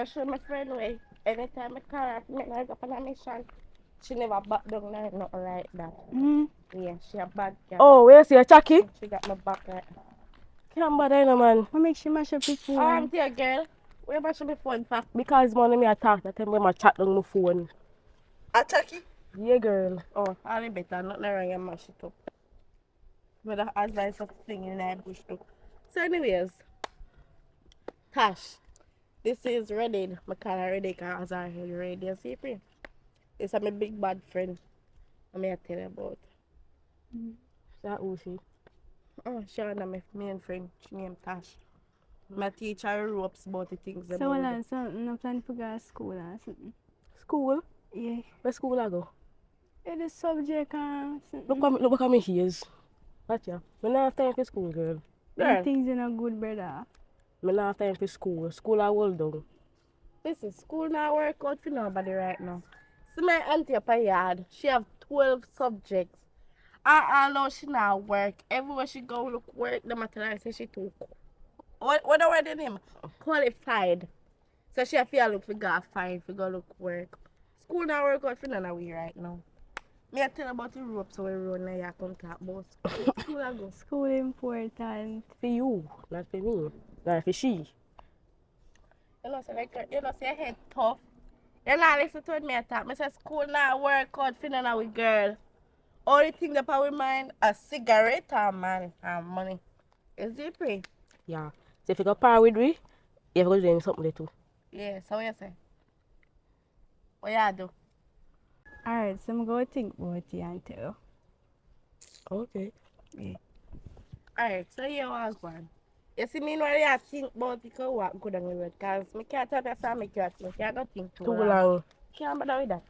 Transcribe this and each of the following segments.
I show my friend way. Anytime I call her, I go on a mission. She never back down or nothing like that. Yeah, she a bad girl. Oh, where you see a Chucky? She got my back right. Can't bother no man. What makes you mash up your phone? Dear girl, where mash up my phone for? Because man, me attack that time when I chat on my phone. A Chucky? Yeah, girl. Oh, all better. Nothing wrong and mash it up. But the advice of thing in that bush too. So anyways, Tash. This is Reddit. I call her Reddit because I heard radio secret. This is my big bad friend. I'm going to tell you about. That who she? Oh, she is my main friend. She named Tash. My teacher ropes about the things. So what else? No plan to go to school or something? School? Yeah. Where school I go? Yeah, the subject and something. Look at me ears. Watch ya. I don't have time for school, girl. Them things are not good, brother. I don't have time for school. School I hold down. Listen, school not work out for nobody right now. See my auntie up a yard. She have 12 subjects. And although she not work, everywhere she go look work, no matter I say she too. What the word in him? Qualified. So she have to look for God fine for go look work. School not work out for none of we right now. Me I tell about the ropes so we run now you come talk about school. School I go. School important. For you, not for me. Not for she. You know, say your head tough. You not listen to me talk. Me say school not work out for none of we girl. Only thing that power mind a cigarette and man and money. Is it free? Yeah. So if you go par with me, you have to do something there too. Yeah, so what you say? What you do? Alright, so I'm going to think about it and tell. Okay. Yeah. Alright, so you was one. You see me when you think about it, go walk good on the road. Because I can't tell you so make you think. You don't think too long. Can't bother with that.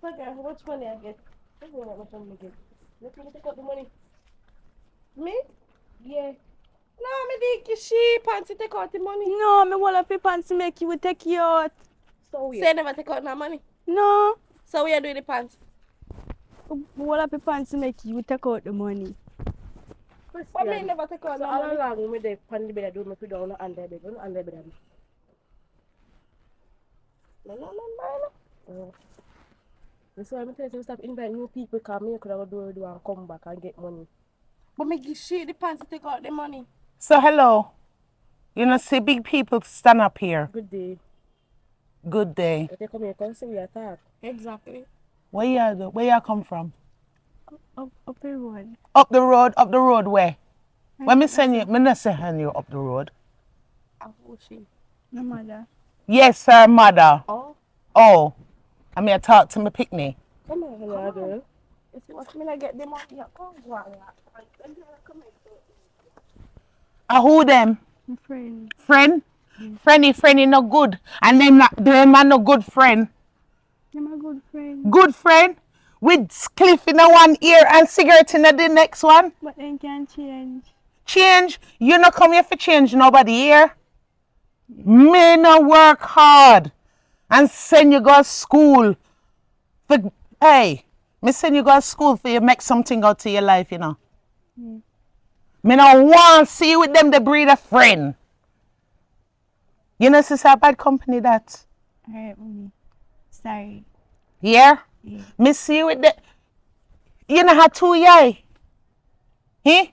Okay, how much money I get? I don't know how much money I get. Let me take out the money. Me? Yeah. No, me think she pants to take out the money. No, me want to pants to make you take you out. So you never take out no money? No. So we are doing the pants? Me want to pants to make you take out the money. But me never take out So no how money. long me dey pan the bed do me put down under bed, under bed. No. That's why I'm telling you stop inviting new people because me could have do and come back and get money. But me give she the pants to take out the money. So hello. You know, see big people stand up here. Good day. Good day. If they come here, come see we attack. Exactly. Where you come from? Up the road. Up the road where? When me send you, me not send you up the road. Who she? No mother. Yes, sir, mother. Oh. Oh. I mean, I talk to my picnic. Come on, hello, girl. You see what me get the money? Come on, Who them? My friend. Friend? Friendly no good. And them are no good friend. I'm a good friend. Good friend? With cliff in the one ear and cigarette in the next one? But then can change. Change? You not come here for change nobody here. Me no work hard and send you go to school. Hey, me send you go to school for you make something out of your life, you know. Me no want to see you with them the breed of friend. You know, sister, a bad company that. Alright, mommy. Sorry. Yeah? Yeah. Me see you with the... You know how two yay? Eh?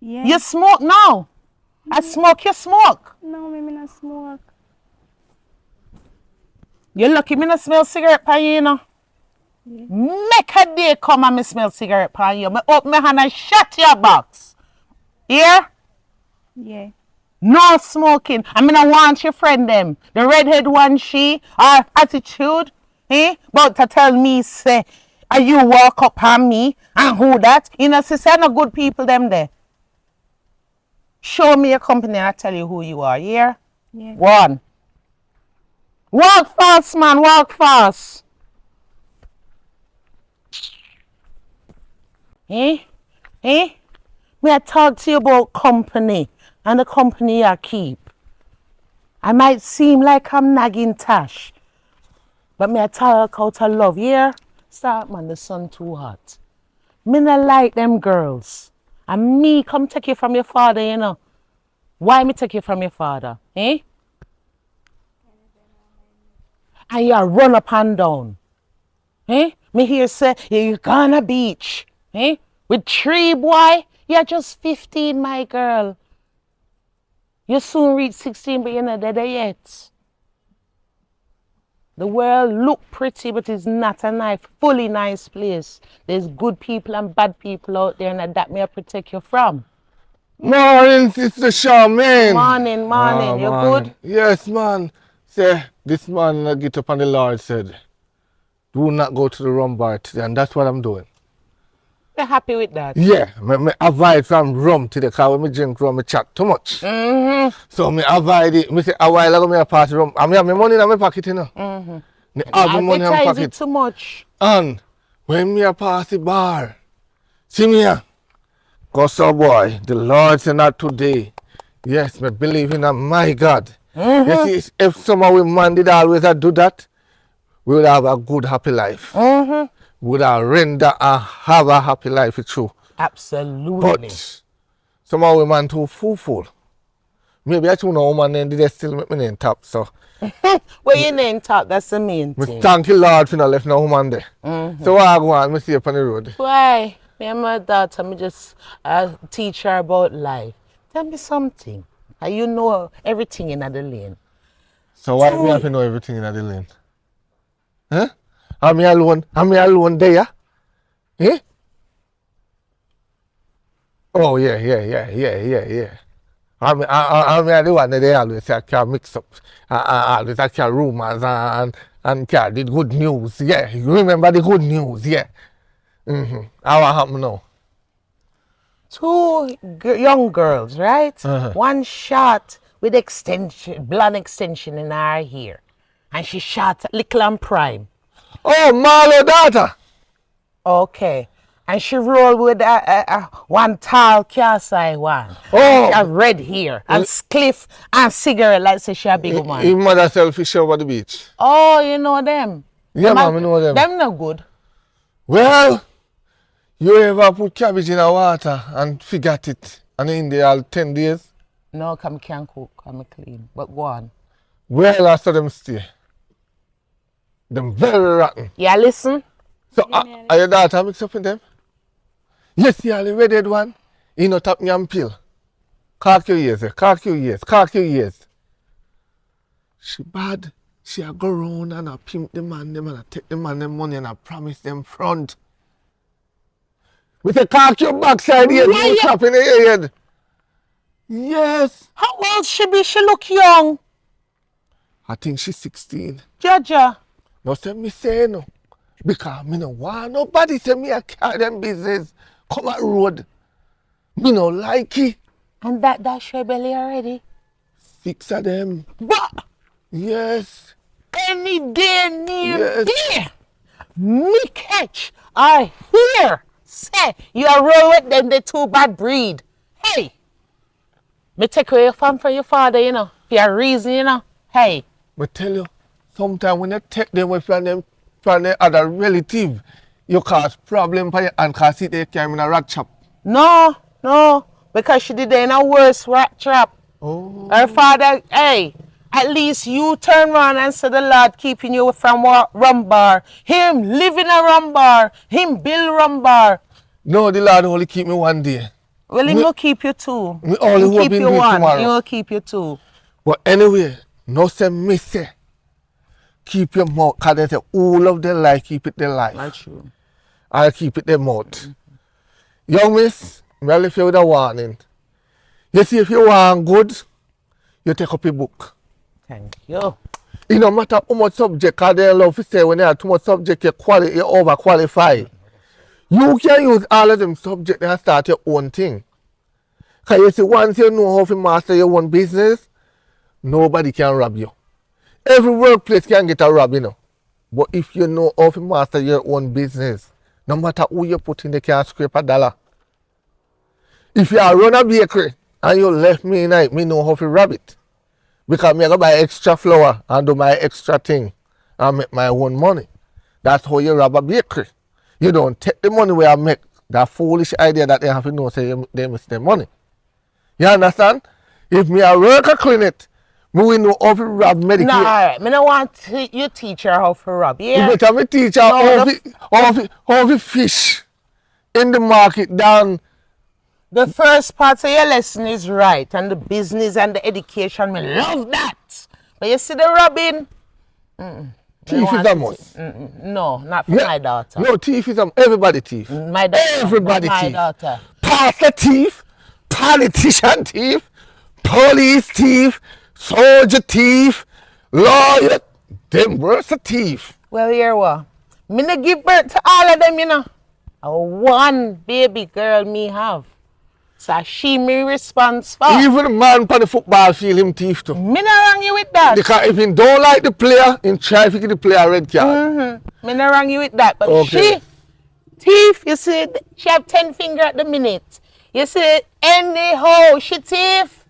Yeah. You smoke now. I smoke, you smoke. No, me not smoke. You're lucky me not smell cigarette pan you, you know. Yeah. Make a day come and me smell cigarette pan you. Me open my hand and shut your box. Yeah? Yeah. No smoking. I mean, I want your friend them. The redhead one, she, her attitude, But to tell me, say, are you walk up on me and who that? You know, sister, no good people them there. Show me your company and I tell you who you are, yeah? Yeah. One. Walk fast, man, walk fast. Eh? Eh? Me I talk to you about company and the company I keep. I might seem like I'm nagging Tash, but me I talk out of love, yeah? Start man, the sun too hot. Me not like them girls. And me come take you from your father, you know. Why me take you from your father, eh? And you run up and down, eh? Me hear say, you gonna beach, eh? With 3 boy, you're just 15, my girl. You soon reach 16, but you're not there yet. The world look pretty, but it's not a nice, fully nice place. There's good people and bad people out there, and that may I protect you from. Morning, Sister Charmaine. Morning, morning. You good? Yes, man. Say, this man get up and the Lord said, do not go to the rum bar today, and that's what I'm doing. You're happy with that? Yeah, me avoid from rum today, because when me drink rum, me chat too much. So me avoid it. Me say, a while ago, me a pass rum. I have my money in my pocket, you know. Me have the money in my Advertise pocket. it too much. And when me a pass the bar, see me here. Cause so boy, the Lord said not today. Yes, me believe in my God. You see, if some of we man did always do that, we would have a good, happy life. We would have render and have a happy life, it's true. Absolutely. But some of we man too fool. Maybe I don't know woman then did they still make me name top, so. Well, your name talk, that's the main Me thing. thank you Lord for not left no woman there. So what I go on, me see up on the road. Why? Me and my daughter, me just teach her about life. Tell me something. You know everything in the lane. So why do we have to know everything in the lane? Huh? Am I alone there? Eh? Oh yeah. I the one that they always say I can mix up. Always I can rumors and can the good news. Yeah, you remember the good news, yeah. How happen now? 2 young girls, right? One shot with blonde extension in her hair. And she shot little and prime. Oh, Marlo daughter. Okay. And she rolled with one tall cast eye one. Oh. She have red hair and spliff and cigarette like say she a big woman. His mother selfish over the beach. Oh, you know them? Yeah, ma'am, I know them. Them no good. Well, you ever put cabbage in a water and forgot it and in there all 10 days? No, come can't cook, come clean. But go on. Well, I saw them stay. Them very rotten. Yeah, listen. So, are your daughter mixed up in them? Yes, you are the redhead one. He not tap me and pill. Cark your ears. She bad. She a go round and a pimp the man them and a take the man them money and a promise them front. With a cark your backside here, no tap in the head. Yes. How old she be? She look young. I think she's 16. Jaja. No say me say no. Because me no want nobody say me a carry them business. Come at road. Me no like it. And that's your belly already? 6 of them. But Yes. any day near Yes. there, me catch I hear say you are roll with them the 2 bad breed. Hey, me take away your farm from your father, you know, for a reason, you know. Hey. But tell you, sometimes when you take them away from the other relative, you cause problem for you and cause it they came in a rat trap. No, because she did it in a worse rat trap. Oh. Her father, hey, at least you turn around and say the Lord keeping you from rum bar. Him live in a rum bar. Him build rum bar. No, the Lord only keep me one day. Well, he will keep you 2. Me only He hope keep in you me 1. tomorrow. He will keep you 2. But anyway, no say me say. Keep your mouth, because they say all of their life, keep it their life. That's true. I'll keep it their mouth. Young miss, I'll leave you with a warning. You see, if you want good, you take up a book. Thank you. It no matter how much subject, because they love to say when you have too much subject, you overqualify. You can use all of them subjects and start your own thing. Because you see, once you know how to master your own business, nobody can rob you. Every workplace can get a rob, you know. But if you know how to master your own business, no matter who you put in, they can't scrape a dollar. If you run a bakery and you left me in it, me know how to rob it. Because me go buy extra flour and do my extra thing and make my own money. That's how you rob a bakery. You don't take the money where I make. That foolish idea that they have to know say they miss their money. You understand? If me a work a clinic, me will know how to rob Medicaid. No, alright. Me no want you teach her how to rob. You Yeah. better me teach her how to fish in the market down. The first part of your lesson is right, and the business and the education, me love that. But you see the robbing, Thief is a must. no, not for Yeah. my daughter. No, thief is a everybody thief. My daughter. Everybody not my thief. daughter. Pastor thief, politician thief, police thief, soldier thief, lawyer, them worse a thief. Well, here what? Me no give birth to all of them, you know. One baby girl me have. So she me response for. Even the man on the football field, him thief too. Me no wrong you with that. Because if he don't like the player, he try to give the player a red card. Me no wrong you with that. But Okay. she, thief, you see, she have 10 finger at the minute. You see, anyhow, she thief.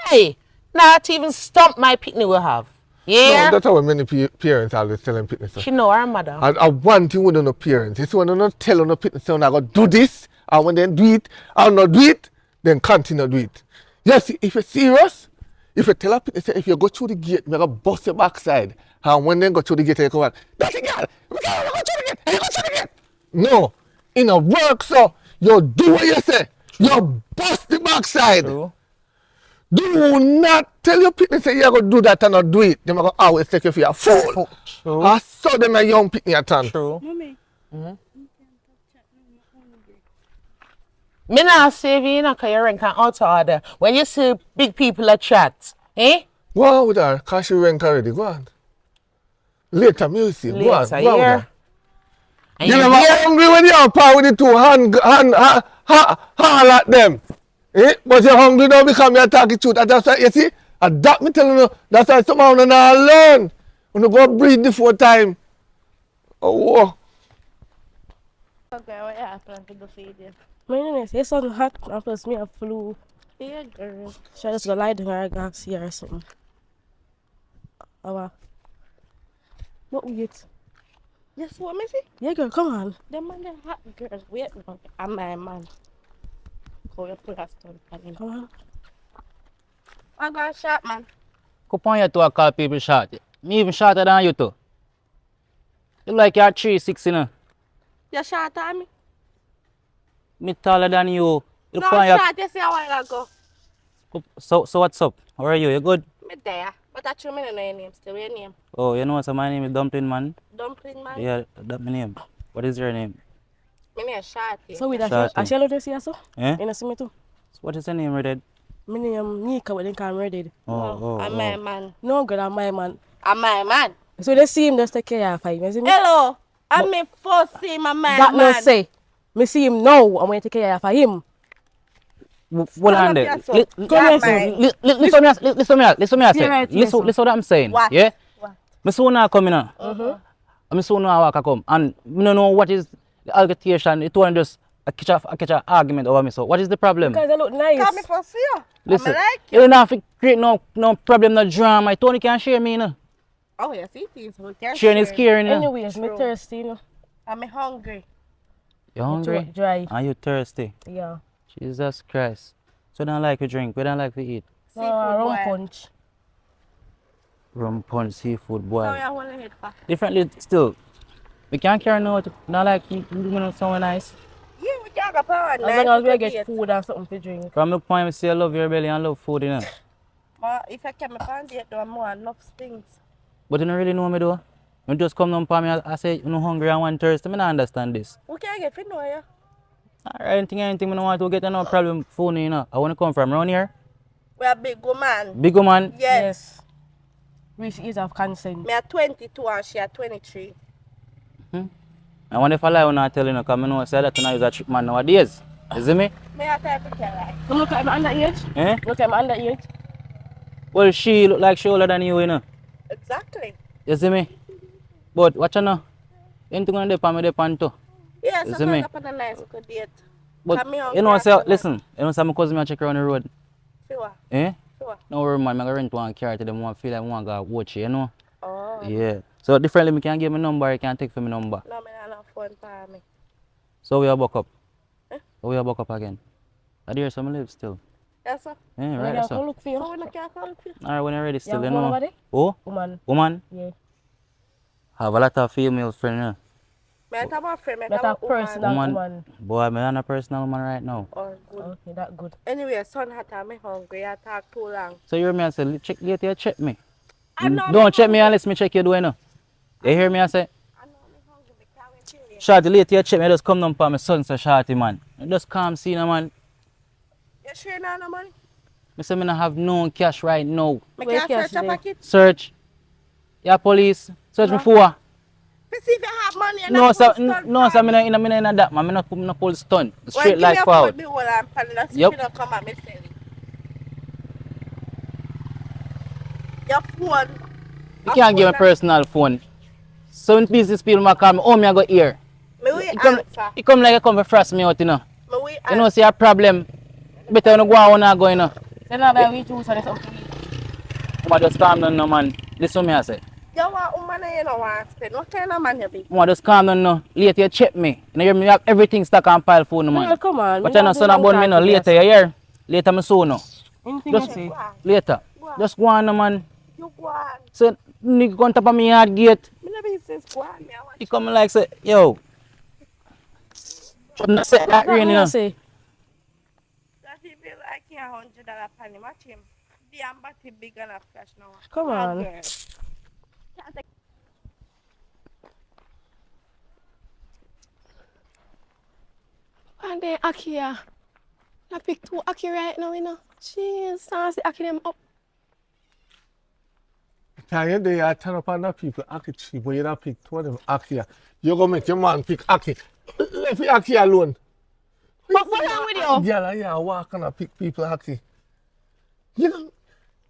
Hey, not even stump my pitney will have. Yeah. No, that's how many parents always telling parents. She know her mother. And one thing with no parents is when they not tell no parents, say, I go do this, and when they do it, I'll not do it, then continue do it. Yes, if you're serious, if you tell a parent, say, if you go through the gate, you're going to bust your backside. And when they go through the gate, they go out, that's a girl, we can't go through the gate, you go through the gate. No, in a work, so you do what you say. You bust the backside. True. Do not tell your people say you're going to do that and not do it. They're going to always take you for a fool. True. I saw them a young people at time. True. Mommy. Me not save you, you know, because you rank an out of order. When you see big people at chat, eh? Go on with her, because she went already. Go on. Later, music. Go on. Later, Go on with yeah. her. And You you never hear? hungry when you're power with the two hand at them. Eh? But you're hungry now because you're talking truth. And that's why, you see, and that me telling you, that's why somehow you not learn. You go breathe the 4 times. Oh, Okay, what happened to the feed? My goodness, it's something hot and plus me have flu. Yeah, girl. Should I just go lie down or go see her or something? Oh wow. What wait? Yes, what, Missy? Yeah girl, come on. Them man, them hot girls. Wait, no. I'm my man. Go, you put that stuff on him. Come on. I got a shot, man. Come on here to call people short. Me even shorter than you too. You like you're 3'6", you know. You shot at me? Me taller than you. You No, come here. shot, you see a while ago. So what's up? How are you? You good? Me there. But I true me know your name still. Your name? Oh, you know what? So my name is Dumpling Man. Dumpling man? Yeah, that's my name. What is your name? Me name Shot. So with that, Shorty. I shall just see her so? Eh? You know see me too? What is your name, Redhead? My name Nika, but then I'm ready. I'm my man. No girl, I'm my man. I'm my man. So they see him just take care of him. You see me? Hello. I'm me first see my man. That no man. say. Me see him now, I'm going to take care of him. Hold on there. up yourself. Come here, Listen to me, listen Yeah, say. right, yes, Listen what I'm saying. What? Yeah? What? Me soon now come in. I soon now walk come. And me don't know what is the altercation. It won't just catch an argument over me. So what is the problem? Because they look nice. Come me first see you. Listen, I'm like you don't have to create no problem, no drama. Tony can't share me, you know. Oh, you see things. We can Sharing is share. caring, you know. Anyways, me thirsty, you know. I'm hungry. You hungry? Dry. Are you thirsty? Yeah. Jesus Christ. So don't like to drink, we don't like to eat. Seafood Rum boy. punch. Rum punch, seafood, So boil. you hold your head for? Differently still. We can't carry no, not like you know somewhere nice. Yeah, we can't go power As long as we get food and something to drink. From the point I say I love your belly and love food, you know. Ma, if I come upon date, do more enough things. But you don't really know me though. You just come down for me, I say you're not hungry and want thirsty. I don't understand this. We can't get to know you. Alright, anything I don't want to get no problem phone, you know. I want to come from around here. We are big woman. Big woman. Yes. Reach age of consent. Me are 22 and she are 23. And when if I lie, when I tell you, because I know I say that to now is a trick man nowadays. You see me? Me are type of like. Look at my underage. Eh? Look at my underage. Well, she look like she older than you, you know. Exactly. You see me? But watch her now. Anything on the pan, me the pan too. Yes, You I see me? up on a nice good date. But Come here, you know, okay, say, after listen, you know, some cousin me a check around the road. Sure. Eh? Sure. No worry, man, I go rent one car to them, one feel like one go watch you, you know. Oh. Yeah. So differently, me can give my number, you can take for my number. No, me not phone for me. So we are back up. Eh? So we are back up again. I dare some live still. Yes, sir. Yeah, Right, right, I'll so. look for you. So when I can call you? Alright, when you're ready still, Yeah, you know. nobody? Oh? Woman. Woman? Yeah. Have a lot of female friends, you know. Me I have a friend, me That have a a personal woman. woman. Boy, I'm not a personal woman right now. Oh, good. Okay, that good. Anyway, son hot and me hungry. I talk too long. So you hear me, I say, check later, check me. I know me Don't check me hungry. unless me check you do, you know. You hear me, I say? I know me hungry. Me can't wait till you. Shorty, later you check me, just come down for my son, so shorty, man. Just calm, see, no, man. You sure you don't have no money? I say, me not have no cash right now. Me Where can't cash search your there? pocket. Search. Yeah, police. Search me for. Me see if you have money and No, I sir, put stunt no, sir, for me me. not in that, man. Me not pull stun. Well, Straight give like me a forward. phone, me hold and pan. Let's see Yep. if you don't come at me selling. Your phone. You can't give me personal phone. Some business people might call me, oh, me I go here. Me will You answer. come like you come to frost me out, you know. Me will You know, answer. see a problem. Better when you go out when I go, you know. Then I'll be with you, so that's okay. Come on, just calm down, no, man. Listen to me, I say. You want woman and you don't want to spend. What kind of man you be? Come on, just calm down, no. Later you check me. You hear me, you have everything stuck on pile phone, no, Man, man. come on. But you know, son about me, no. Later, you hear? Later, me so, no. Anything Just- you say. Later. Just go on, no, man. You go on. So, nigga come top of me yard gate. Me no business go on. Me I want He come like say, yo. Not say that What rain, you me know. I say? that he feel like $100 pan him. Watch him. The body big and a flash now. Come Ah, on. girl. And then Akia. I pick two Aki right now, you know. Jeez, I see Aki them up. Can you there turn up on the people Aki cheap, but you don't pick two of them Aki. You go make your man pick Aki. Let the Aki alone. But what's wrong with you? Girl, yeah, walk and pick people Aki. You know,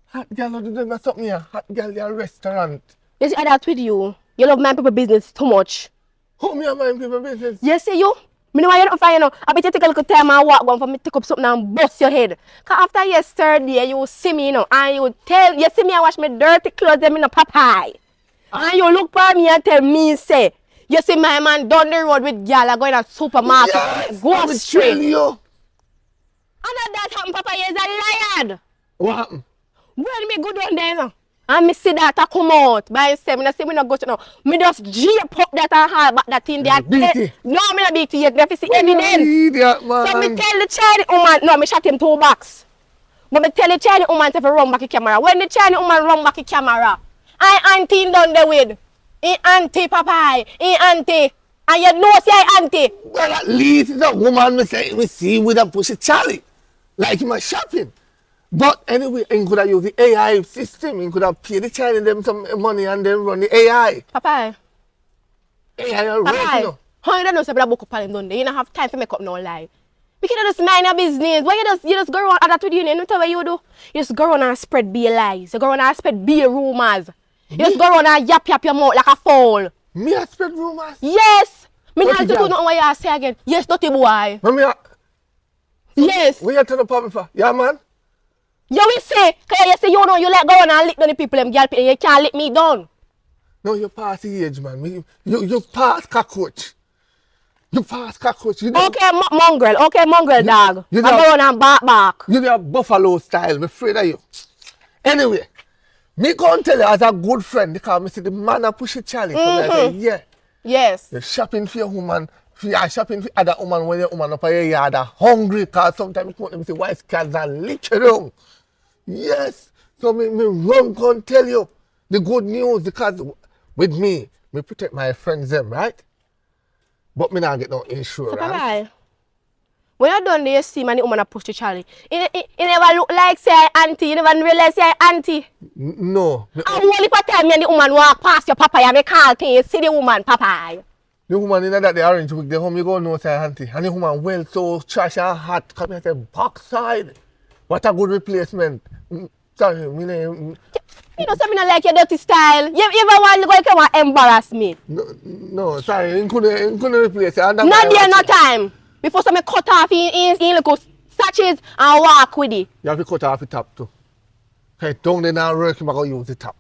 hot girl do them something here. Hot girl, your restaurant. You see that with you. You love my people business too much. Who me and my people business? You see you? Me know why you don't find you know. I bet you take a little time and walk one for me take up something and bust your head. Cause after yesterday you see me, you know, and you tell you see me I wash my dirty clothes them in a Popeye. And you look for me and tell me say, you see my man down the road with gal going to supermarket. Yes, Go I will straight. tell you. And that happen, Papa, you is a liar. What happened? When me go down there now, and me see that I come out by himself, me say me not go to now. Me just jeep up that and hard back that in there. beat it. No, me not beat it yet. Me have to see evidence. Idiot, man. So me tell the Chinese woman, no, me shot him 2 box. But me tell the Chinese woman to run back the camera. When the Chinese woman run back the camera, I auntie down there with. He auntie, Papa. He auntie. And you know say I auntie. Well, at least the woman me say we see with a pussy Charlie. Like him a shopping. But anyway, he could have used the AI system. He could have paid the Chinese them some money and then run the AI. Papa. AI are right, you Papa. know. How you don't know say I book up on him down there? You don't have time to make up no lie. Because you just mind your business. Why you just go around and that with you? You know what you do? You just go around and spread be lies. You go around and spread be rumors. You just go around and yap your mouth like a fool. Me a spread rumors. Yes. Me What not you to do got? nothing what you say again. Yes, dirty boy. Me a, Yes. we are turn up on me for. Yeah, man. You will say, cause you say you know you let go on and lick down the people them girl you can't lick me down. No, you pass the age, man. You pass cockroach. You pass cockroach. You know, Okay, mongrel dog. you I'm know- going on back. you know buffalo style. I'm afraid of you. Anyway, me can't tell you as a good friend because me see the man a push it Charlie. So me I say, yeah. Yes. You're shopping for your woman. You're shopping for other woman when your woman up at your yard are hungry because sometimes you come out and say, why is cats are littering? Yes. So me run can tell you the good news because with me protect my friends them, right? But me not get no So insurance. bye. When you done there, you see man, the woman a push the trolley. It never look like say auntie. You never realize say auntie. No. And only for time me and the woman walk past your papa, you make call thing, you see the woman papa. The woman in that the orange wig, the home you go know say auntie. And the woman well so trash and hot. Come here say backside. What a good replacement. Sorry, me name. You know something like your dirty style. You ever want to go come and embarrass me? No, sorry, you couldn't replace it. Not there, no time. Before some cut off in little sachets and walk with it. You have to cut off the top too. Okay, down there now work, you use the top.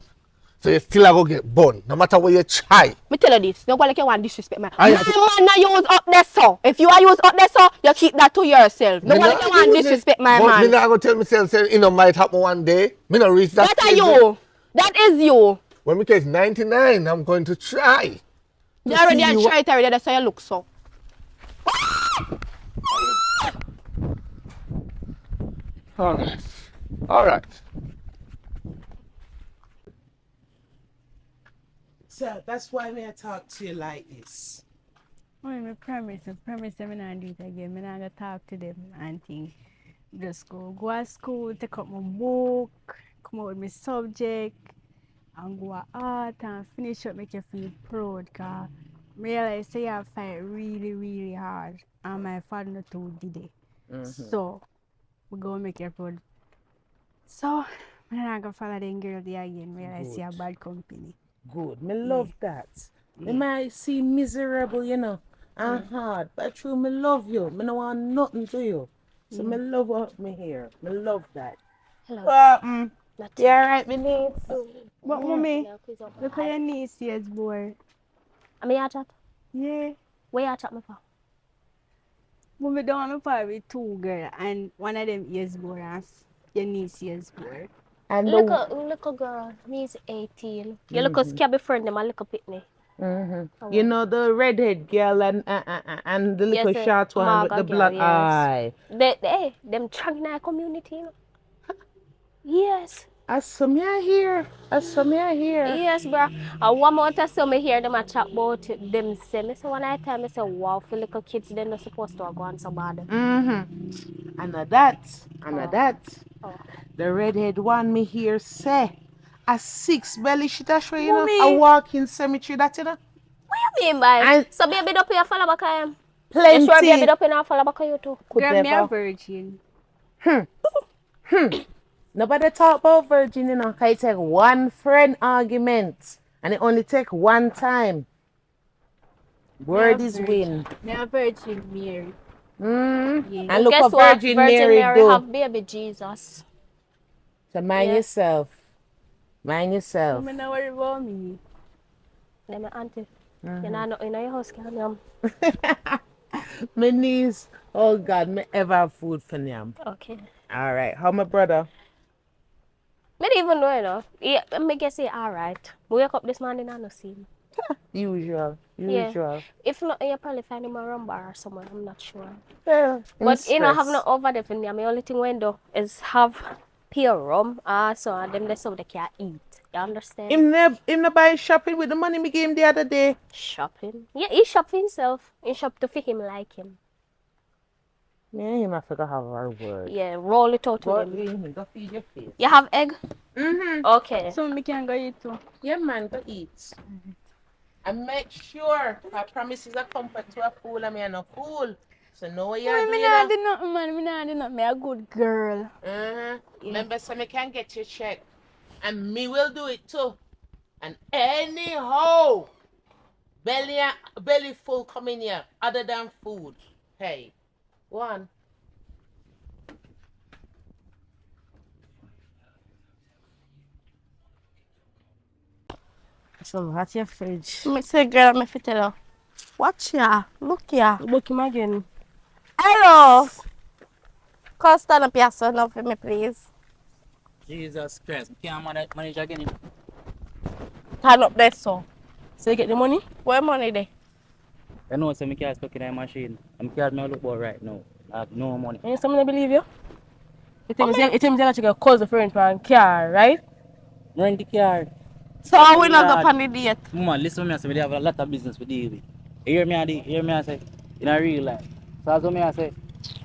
So you still go get burned, no matter what you try. Me tell you this, don't go like you want disrespect man. I- Man not use up there so. If you are use up there so, you keep that to yourself. Don't go like you want disrespect my But man. me not going to tell myself, say, it might happen one day. Me not reach that That are stage yet. you. That is you. When me case 99, I'm going to try. You already see you- tried it already, that's how you look so. Alright. Alright. So that's why me I talk to you like this. I promise them not do it again. I'm not gonna talk to them and think. Just go to school, take up my book, come out with my subject, and go to art and finish up, make you feel proud. Cause realize say I fight really, really hard, and my father not too did it. So we gonna make you proud. So I'm not gonna follow them girls there again. Realize see a bad company. Good. Me love that. Me might seem miserable, you know, and hard, but true, me love you. Me no want nothing to you. So me love what me here. Me love that. Hello. You alright, me niece? But mommy, look at your niece, yes, boy. I mean, I chat. Yeah. Where you chat me for? Mommy don't want me part with two girls, and one of them is boy, and your niece is boy. And Little girl, me's 18. You look a scabby friend, them a little pitney. you know the redhead girl and the little Yes, short one with Marga the girl, black yes. eye. Them trunk in our community, you know. Yes. I saw me here. Yes, bro. And one more time, so me hear them a chat about them. Say, me say one night time, me say, wow, for little kids, they're not supposed to go on so bad. I know that. Oh. The redhead one me here say a 6 belly shit a show, you know. A walking cemetery that you know. What you mean by? And- So baby up here follow back I am. Plenty. You sure baby up here now follow back you too? Could Girl, me a never. virgin. Nobody talk about virgin, you know. 'Cause it take one friend argument and it only take one time. Word is win. Me a virgin Mary. And look Guess what what? Virgin Mary do. have baby Jesus. So mind Yeah. yourself. Mind yourself. Me not worry about me. Then my auntie. You know, in your house, can you? My niece, oh God, me ever have food for them. Okay. All right, how my brother? Me don't even know, you know. Yeah, me guess say alright. We wake up this morning and no see him. Usual. Yeah. If not, you probably find him around bar or somewhere. I'm not sure. Yeah, But you know, have no over there for me. My only thing window is have pure rum. So and them that's so they can eat. You understand? Him never buy shopping with the money me gave him the other day. Shopping. Yeah, he shop for himself. He shop to fit him like him. Yeah, him I forgot how our word. Yeah, roll it out But with him. we go feed your face. You have egg? Okay. So me can go eat too. Yeah, man, go eat. And make sure I promise is a comfort to a fool and me a no fool. So know what you're Me doing. not do nothing, man. Me not do nothing. Me a good girl. Remember, so me can get your check. And me will do it too. And anyhow, belly full come in here, other than food. Hey, one. So what's your fridge? Me say, girl, me fit tell you. Watch ya. Look ya. Book him again. Hello. Come stand up here, son, now for me, please. Jesus Christ, can't manage again. Stand up there, so. So you get the money? Where money there? I know some can't stuck in a machine. I'm can't look about right now. I have no money. And someone believe you? You tell me that you got cause the friend for a car, right? Rent the car. So we not go on the date. Mama, listen to me, I say, we have a lot of business to deal with. You hear me, I say, in a real life. So as me, I say,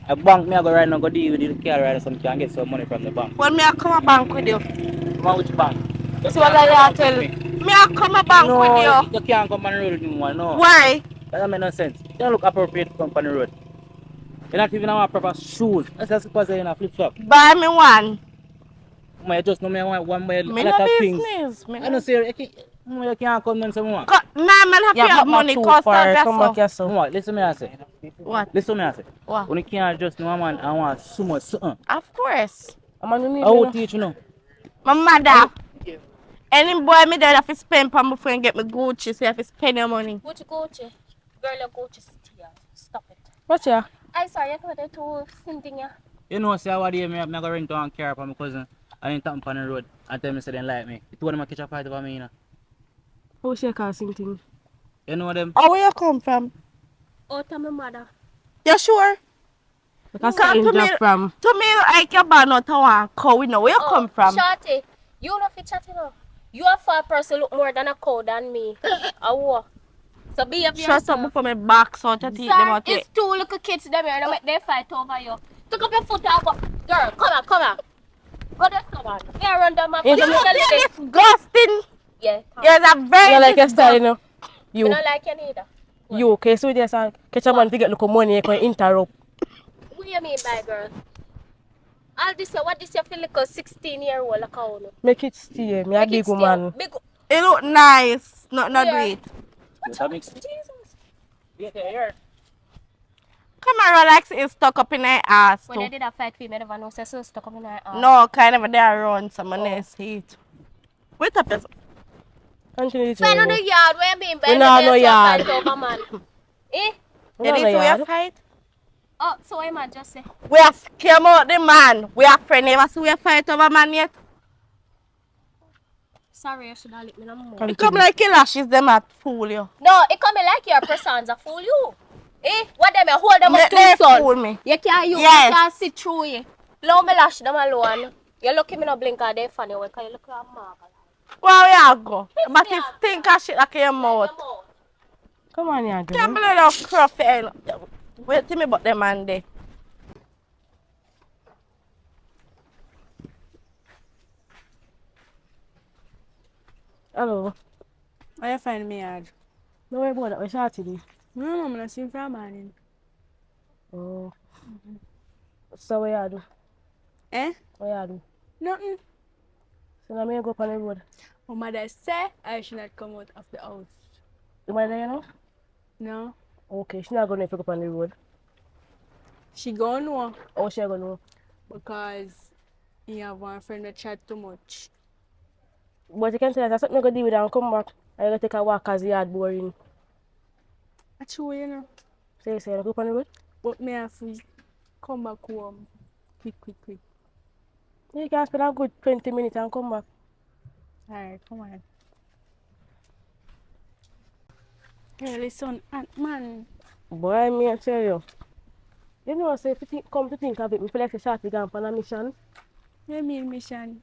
A bank me I go right now go deal with the car right so I can get some money from the bank. When me I come a bank with you. Come on, which bank? You So what can't I come tell with me? me. Me I come a bank with No, you. you can't come on the road with me one, no. Why? That don't make no sense. You don't look appropriate to come on the road. You're not even have proper shoes. That's just because you're in a flip flop. Buy me one. You just know me want one by a Me lot no of things. business. Me I no. don't say you can't come and say more. Nah, man have Yeah, to have pop my money tooth cost for of her. Come back yourself. here, so. More, listen me I say. What? Listen me I say. What? When you can't just know a man I want so much something. Of course. I'm on the I need will you. teach you now. My mother. Any boy me there have to spend for my friend get me Gucci, so you have to spend your money. Gucci, Gucci. Girl, your Gucci still. Stop it. What's here? I saw you put it to something here. You know, say what day I'm going to rent one car for my cousin. I didn't tap on the road and tell me say they don't like me. It told them to catch a fight over me, you know. Who's your car same thing? You know them? Oh, where you come from? Oh, to my mother. You sure? Because Come to me. from. To me, like your band out of one cow, you know where you come from? Shorty, you know fi chat, you know. You a fat person look more than a cow than me. Awo. So behave Shut yourself. up before me back so to teach them Sir, out it's two little kids them here. They make them fight over you. Take up your foot and go. Girl, come on, come on. Go there, come on. Yeah, run down my foot. You are disgusting. Yeah. You're a very You like your style, you know? You You. don't like you neither. You, okay, so there's a catch a man to get look money, you can interrupt. What do you mean by girl? All this, what this you feel like a 16-year-old like how no? Make it stay, me a Make it big stay. woman. Big. It look nice. Not Yeah. great. That makes Jesus. Yeah, here. Come on, relax is stuck up in her ass When I too. did a fight for me, I never know so stuck up in my ass. No, kind of there around someone else hate. Wait up, yes. Continue to Find on the yard, what you mean by We not no yard. fight over man? Eh? We You not need no to yard. we fight? Oh, so what am I just say? We are scam out the man. We are friend. Never see we fight over man yet. Sorry, I should have let me know more. Come It come like lashes them at fool you. No, it come like your persons a fool you. Eh? What them you hold them up Let to them the sun? fool me. You can't you Yes. can't see through you. Allow me lash them alone. You lucky me no blink at they funny way cause you look like a mark. Where we are go? But it stink of shit like your mouth. Come on, yeah, Can't girl. believe how cruffy. Wait till me about them man there. Hello. Why you find me hard? No worry about that, we shot today. No, I'm not seeing from morning. Oh. So what you do? Eh? What you do? Nothing. So now me go up on the road. My mother said I should not come out of the house. The mother you know? No. Okay, she's not gonna pick up on the road. She gone no Oh, she gonna know. because you have one friend that chat too much. But you can tell us something gonna deal with her and come back. I gotta take a walk cause the yard boring. That's true, you know. So you say you go up on the road? But me have to come back home quick. You can spend a good 20 minutes and come back. Alright, come on. Hey, listen, man. Boy, me I tell you. You know, say if you come to think of it, me feel like the shot we gone on a mission. You mean mission?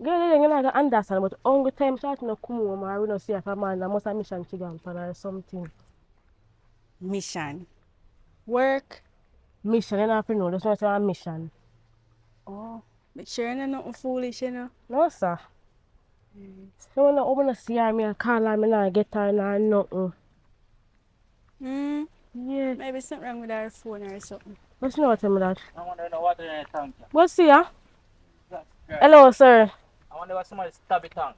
Girl, you not gonna understand, but only time shot no come home or we no see if a man that must have mission she gone on or something. Mission. Work. Mission, you don't have to know, there's not a mission. Oh, but sure you're nothing foolish, you know. No, sir. So when I open to see her, me and call her, me not get her nor nothing. Yeah. Maybe something wrong with our phone or something. What's not tell me that? I wonder no water in the tank. What's see ya? Girl, Hello, sir. I wonder what somebody stab it tank.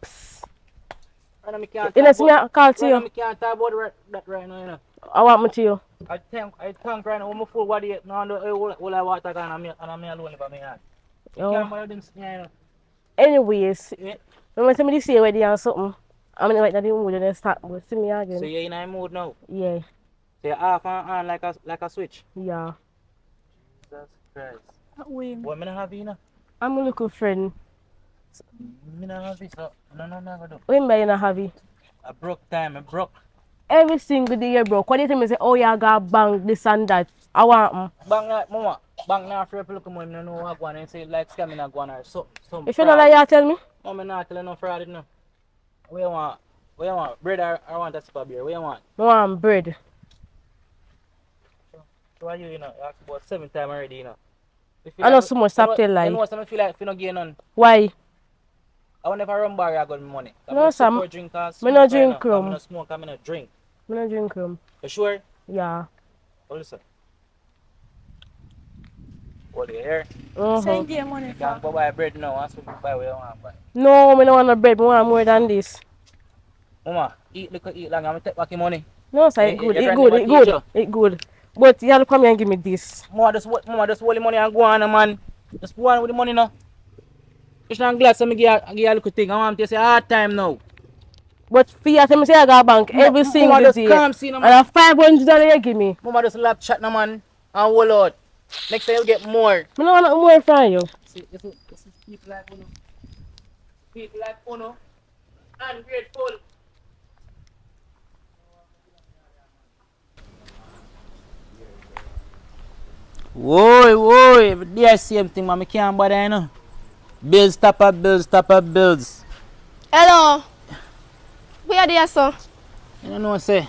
And I can't You let me call to I you. can't talk about that right now, you know. I want me to you. I think right now, I'm full body, now all I water gone and I'm alone by my hand. Oh. Can't bother them, you know. Anyways, Yeah. when I tell me this year already or something, I'm gonna wait that the mood and then start but see me again. So you're in a mood now. Yeah, So you're off and on like a switch. yeah. Jesus Christ. We What me not have you know? I'm a little friend. Me not have it, so no gonna do. When by you not have it? I broke time, I broke. Every single day you broke. What do you tell me say, oh yeah, I got bang this and that? I want Bang like mama, bang now for people come on, me know what go on and say like scamming a go on or some If you don't like you tell me. no, me not telling no fraud no. What you want? What you want? Bread or want a sip of beer? What you want? I want bread. So are you know, you ask about 7 times already, you know. You feel I know like so much, stop tell lie. You know what I feel like if you not gain none. Why? I will never run bar I got my money. I'm No, not Sam. support drink and Me smoke. no drink I'm rum. not smoke, I'm not drink. Me no drink rum. You sure? Yeah. What is it? What do you hear? Send your money You can't go buy bread now and so you buy what you want to buy. No, me no want no bread. Me want more than this. Mama, eat little, eat long, I'm going to take back your money. No, sir, it good. It good. It good. It good. But you have to come here and give me this. Mama, just hold the money and go on, man. Just go on with the money now. Just I'm glad some give you a little thing. I want to say hard time now. But for you, tell me say I got bank every single just day. calm, see, no, And man. a $500 you give me. Mama just lap chat, no, man. And hold out. Next time you get more. Me no want no more from you. See, this is people like Uno. People like Uno. Ungrateful. Whoa, every day same thing, man. I can't bother, you know. Bills, top up bills. Hello. Where are there, sir? You don't know, say.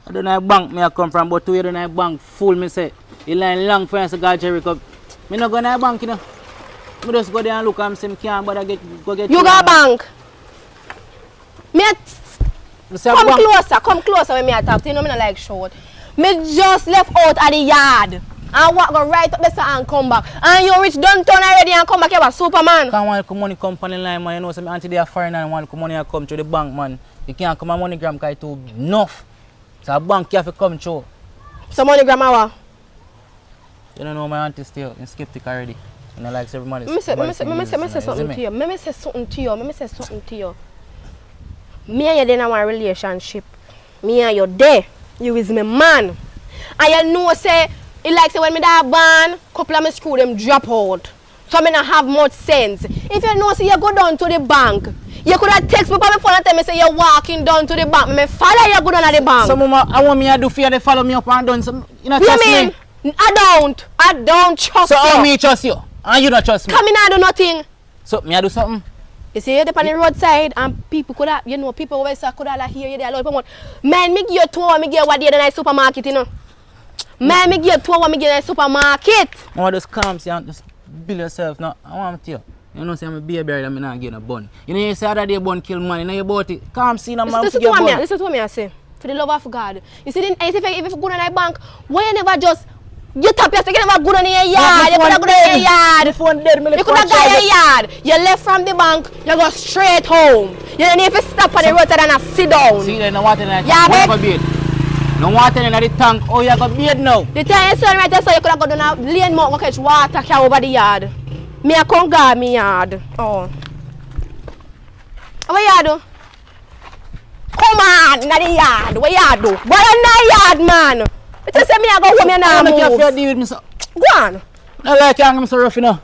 I don't know bank me I come from, but you don't know bank full, me say. You line long for us to go Jericho. Me not go to bank, you know. Me just go there and look and say me can't bother go get You got bank? Me come closer when me a talk to you. You know me not like short. Me just left out at the yard. And walk go right up there and come back. And you reach downtown already and come back here as Superman. Can't want the money come from the line, man. You know, some auntie they are foreign and want the money come through the bank, man. You can't come a MoneyGram because it's too enough. So a bank you have to come through. So MoneyGram hour? You don't know my auntie still in skeptic already. You know, like everybody. Me say something to you. Me say something to you. Me and you then in one relationship. Me and you there. You is my man. And you know say it like say when me da born, couple of me screw them drop out. So me not have much sense. If you know say you go down to the bank, you could have text me on my phone and tell me say you're walking down to the bank. Me follow you go down at the bank. So mama, I want me to do for you to follow me up and down. So you not trust me? I don't trust you. So how me trust you? And you don't trust me? Come in and do nothing. So me I do something? You see, you're on the roadside and people could have, you know, people always could have hear you there. Man, me give you tour, me give you what they in the supermarket, you know. Man, me give you tour, what me give you in the supermarket. Mama, just calm, see, and just build yourself. Now, I want to tell you. You know, say I'm a baby and I'm not getting a bun. You know, you say other day bun kill man, you know you bought it. Calm, see, no man, Listen to what I say. For the love of God. You see, if you go to the bank, why you never just you tap your stick, you never go in your yard. You could have gone in your yard. You could have gone in your yard. You left from the bank, you go straight home. You don't need to stop on the roadside and sit down. See, there's no water in the Yeah, tank. Go bathe. No water in the tank. Oh, you go bathe now. The time you saw right there, so you could have gone down a lane mouth, go catch water, carry over the yard. Me a come guard me yard. Oh. What you do? Come on, in the yard. What you do? Boy, in the yard, man. You just say me I go home and now move. I can't deal with me, so. Go on. I like you, I'm so rough, you know.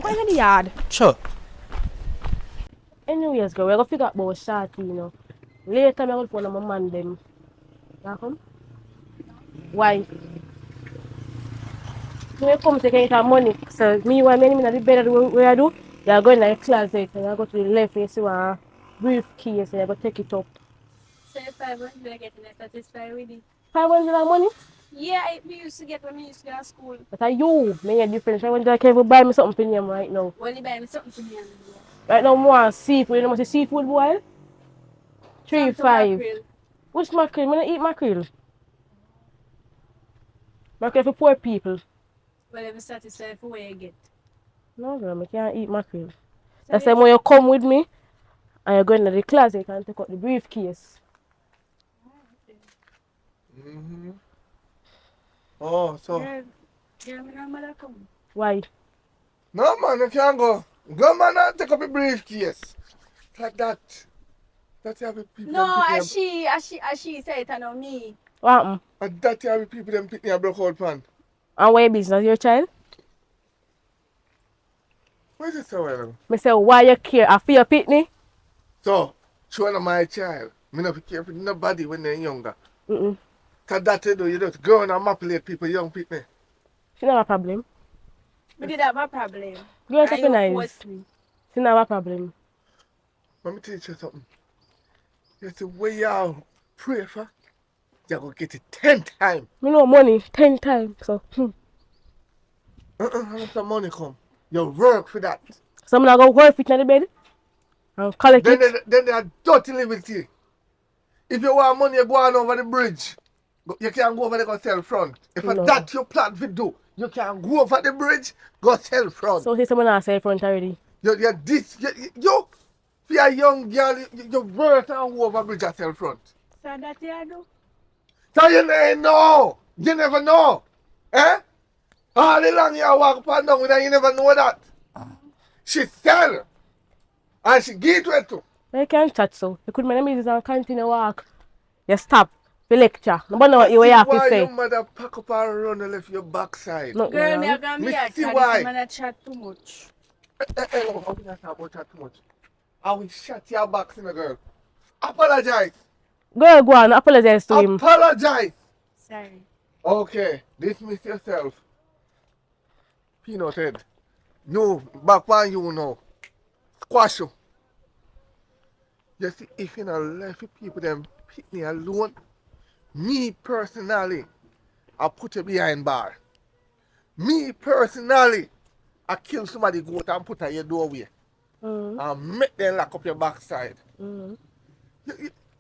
Go in the yard. Sure. Anyways, girl, we're going to figure out about Shorty, you know. Later, I'm going to phone my man, them. You come? Why? When you come to get money, so me, when I'm in the bed, what I do, you're going to the closet, and you go to the left, you see a briefcase, and you go take it up. So if 500 I get in, I satisfied with it. 500 money? Yeah, we used to get when we used to go to school. But are you? Me and different. 500 I can't even buy me something for them right now. Well, you buy me something for me. Right now, more seafood. You know what seafood boil? 3-5. Which mackerel? I don't eat mackerel. Mackerel for poor people. Well, I'm satisfied for what you get. No, girl, I can't eat mackerel. That's why when you come with me, and you go into the closet and take out the briefcase. Mm-hmm. Oh, so. Yeah, my grandmother come. Why? No, man, you can't go. Go, man, and take up a briefcase. Like that. That's how people. No, as she said it, and not me. What happened? And that's how people them pick me a broke out pan. And why your business? Your child? What is it so well? I say, why you care? I feel your pitney? So, showing my child. Me not care for nobody when they're younger. Mm-mm. Cause that you do, you just go and manipulate people, young people. She not have a problem. We did have a problem. Girl, take a nice. forced me. She not have a problem. Let me teach you something. You have to way out, pray for, you're going to get it 10 times. Me know money 10 times. So, How much the money come? You work for that. so I'm not going to work it in the bed and collect it. Then they are dirty liberty. If you want money, you go on over the bridge. You can go over there and sell front. If No. that's your plan to do, you can go over the bridge, go sell front. So, here's someone else sell front already. You're this, you, if you're a young girl, you work and go over bridge and sell front. So that you do? So you never know. You never know. Eh? All the long you walk up and down with her, you never know that. She sell. And she give it to. You can't chat so. You could make business and continue walk. You stop. The lecture. Nobody know what you have to Why say. your mother pack up and run and left your backside? No, Girl, no. they're gonna be Me at see this why. man that chat too much. No, how can I talk about that too much? I will shut your back, girl. Apologize. Go on. Apologize to him. Apologize. Sorry. Okay, dismiss yourself. Peanut head. You, back when you know. Squash you. You see, if you not left people them pick me alone, me personally, I put you behind bar. Me personally, I kill somebody goat and put her in your doorway. And make them lock up your backside.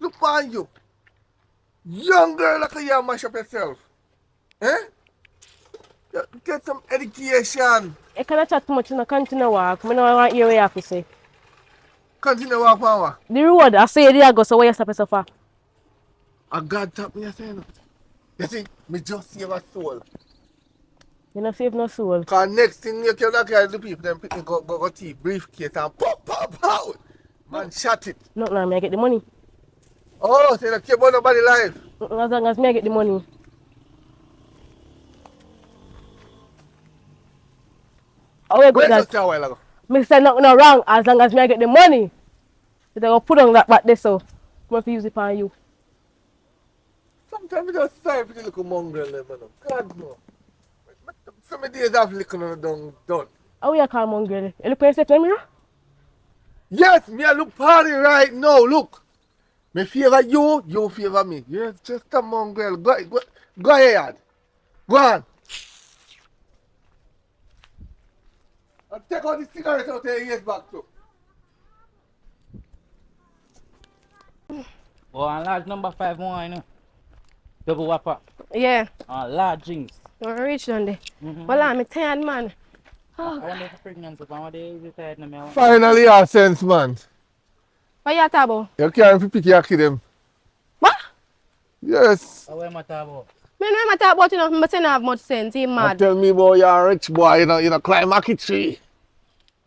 Look on you. Young girl like you mash up yourself. Eh? You get some education. You cannot chat too much. You continue walk. I don't want to hear what you have to say. Continue walk on. The road, I say there you go. So why you stop yourself for? A God tap me, you say no. You see, me just save a soul. You don't save no soul. Because next thing you can look at the people, them pick me go tea, briefcase and pop out. Man, shut it. No, me I get the money. Oh, so you don't care about nobody's life. As long as me I get the money. How you Wait got just that? a while ago. Me say nothing no wrong as long as me I get the money. So they go put on that back there so. I'm going to use it for you. Sometimes I just sorry for the little mongrel, man. God no. Some days I've liquor on the done. How you call mongrel? You look at yourself in the mirror? Yes, me I look party right now. Look. Me favor you, you favor me. You're just a mongrel. Go ahead. Go on. And take out the cigarette out of your ears back too. Oh, and large number 5 more, you know. Double whopper. Yeah. Large drinks. Don't reach down there. Well, I'm tired, man. I wonder if pregnant, but one day is tired now. Finally, your sense, man. What you talking about? You can't pick your kid them. What? Yes. What am I talking about? Me know talk about you know, but you don't have much sense. You You mad. tell me about you're a rich boy, you know, climb a tree.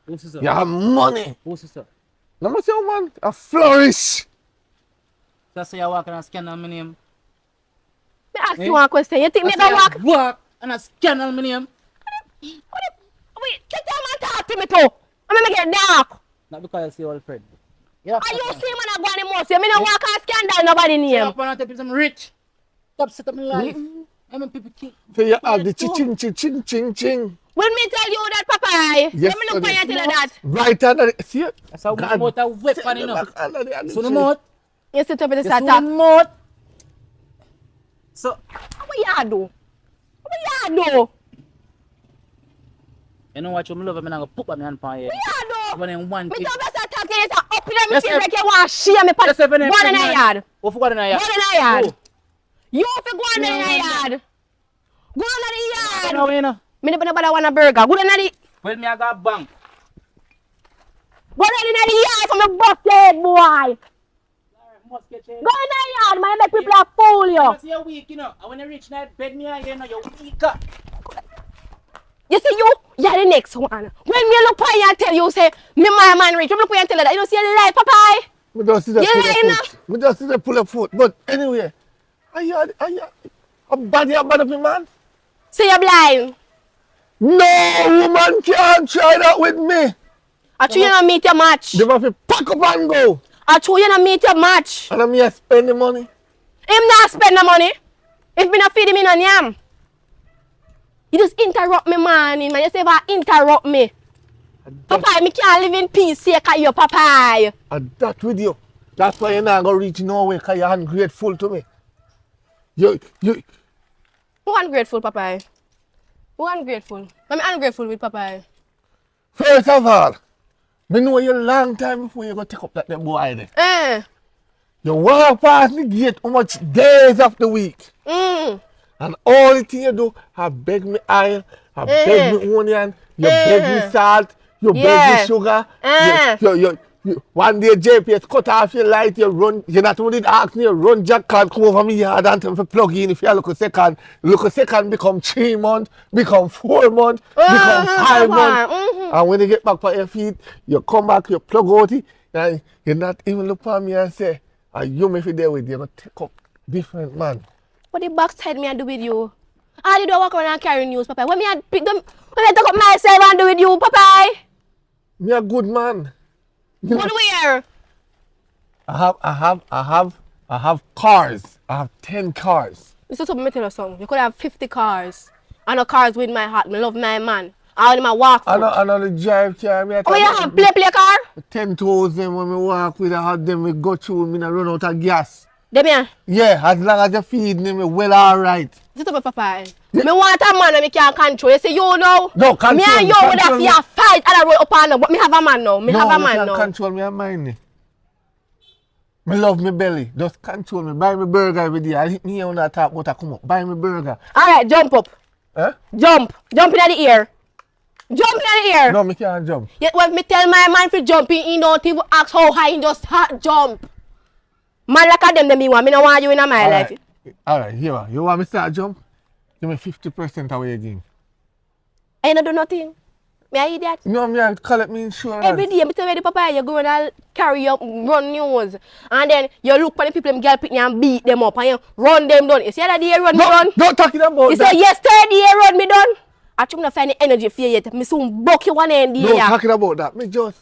Who's this? You have money. Who's this? Let me see you, man. A flourish. Just say you walk and scan on my name. Me ask you one question. You think me I gonna say walk? you walk and scan on my name. Wait, get down and talk to me too. I'm gonna get dark. Not because you see old friend. Yeah. Are you see man I go on the most? Me no walk and scandal nobody You name. up and take some rich. Top set up my life. I'm a people king. So you have the ching. When me tell you that, Papa, Yes, let me look for you sir. tell you that. Right under the... See it? That's how God. much a weapon, you know. Back under the So the tree. mouth. You sit up with the You start so talk. mouth. So, What you do? What you do? you know what you love, I'm going to put my hand on you. What you do? When in one Me thing. don't start talking, you start up in the Yes, feel like you want to share me. Yes, if I'm Go on in the yard. What for what in the Go yard? on in the yard. Oh. You have to go on in the yard. Go on in the yard. No, you know. Me never want a burger. Go on in the... Well, me I got bank. Go on in the yard from the bus head, boy. Must get Go in the yard, man. Make people a fool you. You see you're weak, you know. And when you reach that bed, me and you know, you're weak. You see you're the next one. When me look for you and tell you, say, me my man rich. You look for you and tell you that. You don't see a lie, Papa. Me just see the You pull lying of foot. Me just see the pull of foot. But anyway, are you a body up me, man? Say you're blind. No woman can't try that with me. I true you not meet your match. They have to pack up and go. I true you not meet your match. And I'm here spend the money. Him not spend the money. If me not feed him in on yam. You just interrupt me, man. You say if interrupt me. Papa, me can't live in peace here because you're Papa. And that with you. That's why you're not going to reach nowhere because you're ungrateful to me. You Who ungrateful, Papa? Who ungrateful? I'm ungrateful with Papa. first of all, me know you long time before you go take up that them boy there. Eh. You walk past the gate how much days of the week. And all the thing you do, I beg me oil, I beg me onion, you beg me salt, you beg me sugar. You, one day JPS cut off your light, you run, you not only ask me, you run jack card, come over me yard and tell me to plug in. If you look a second become 3 months, become 4 months, become 5 months. And when you get back on your feet, you come back, you plug out it, and you not even look at me and say, are you me for there with you? You're going to take up different man. What the backside me I do with you? How did I walk around and carry news, Papa? When me I pick them, when I talk up myself and do with you, Papa? Me a good man. What where? I have cars. I have 10 cars. This is something me tell you something. You could have 50 cars. I know cars with my heart. I love my man. I only my walk foot. I know the drive car. Oh, you have play car? 10,000 when me walk with I have them, we go through, me not run out of gas. Them here? Yeah, as long as you feed me, well alright. This is Papa. Me want a man and me can't control. You say you know? No, control me. And you would have to fight and I roll up on them. But me have a man now. Me have a man now. No, control me and mind. Me love me belly. Just control me. Buy me burger every day. I hit me on that top, but I come up. Buy me burger. Alright, jump up. Huh? Jump. Jump in the air. Jump in the air. No, me can't jump. Yet when me tell my man to jump, he don't even ask how high, he just start jump. Man like them me want. Me no want you in my life. Alright, here you want me to start jump? Give me 50% away again. I don't do nothing. Me I idiot. No, me I collect me insurance. Every day, me tell you the Papa, you go and carry up, run news. And then you look for the people, them girl pick and beat them up and you run them down. You see that day run me done? Don't talking about you that. say yesterday you run me done? I think not find the energy for you yet. Me soon buck you one end No, talking about that. Me just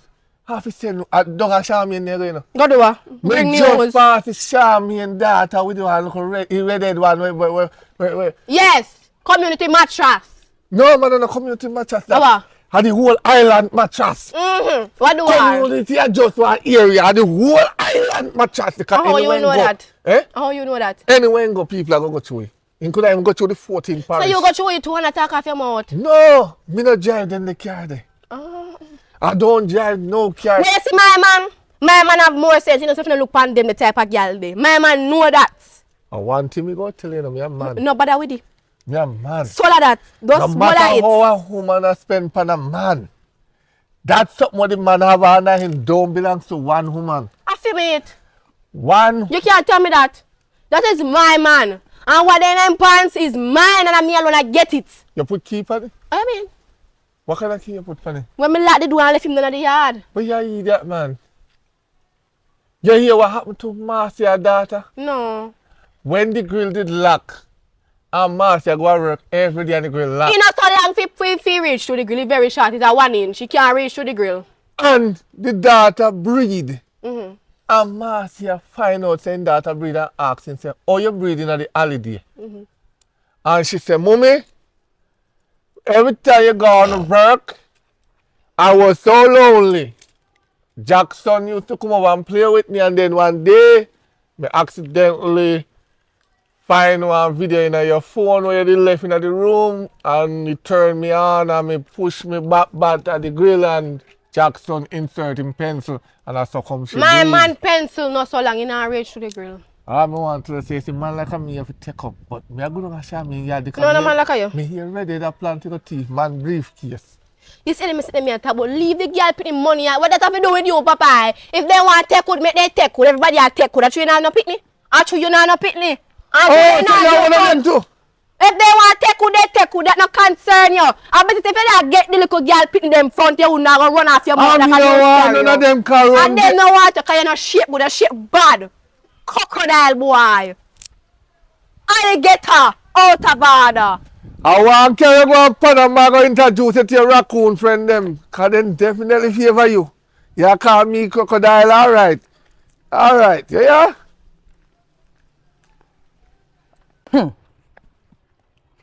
have to say, I don't have Charmaine there, you know. Go do what? Bring me news. Just pass the Charmaine data with you and look redhead one. Where. Yes, community mattress. No, man, no community mattress. What? And the whole island mattress. What do I? Community is just one area. And the whole island mattress. How you know that? Eh? How you know that? Anywhere you go, people are going to go through it. You could even go through the 14 parish. So you go through it to attack off your mouth? No, me not drive them the car there. I don't drive no car. You see my man? My man have more sense. You know, so if you look on them, the type of girl they. My man know that. And one thing me go tell you, me a man. No bother with it. Me a man. Swallow that. Just no swallow matter it. how a woman a spend pan a man, that's something what the man have under him don't belong to one woman. I feel it. One. You can't tell me that. That is my man. And what in them pants is mine and I'm me alone I get it. You put key on it? I mean. What kind of key you put on it? When me lock the door and left him down at the yard. But you idiot, man. You hear what happened to Marcia daughter? No. When the grill did lock, and Marcia go to work every day and the grill lock. He not so long for reach to the grill. It's very short. It's a 1 inch. She can't reach to the grill. And the daughter breathe. And Marcia find out saying daughter breathe and ask him, say, oh, you breathing at the holiday? And she said, Mommy, every time you go on to work, I was so lonely. Jackson used to come over and play with me, and then one day, I accidentally find one video in your phone where you left in the room, and you turn me on and me push me back at the grill, and Jackson insert him pencil, and I succumb. My man pencil not so long in our reach to the grill. I want to say, see, man like me have to take up, but me I go to show me yeah, no man like you. Me here ready to plan to go thief man briefcase. You see them sit me and talk about leave the girl put the money out. What that have to do with you, Papa? If they want to take good, make they take good. Everybody have take good. That's you not no pitney. That's you not no pitney. Oh, so you one of them too. If they want to take good, they take good. That no concern you. I bet if they get the little girl pitting them front, you will not run off your mouth. And no one, none of them can run. And they no want to, because you no shape good, a shape bad. Crocodile boy. Alligator out of order. I want to carry go up Panama go introduce you to your raccoon friend them. Because them definitely favor you. You call me crocodile, alright. Alright, yeah?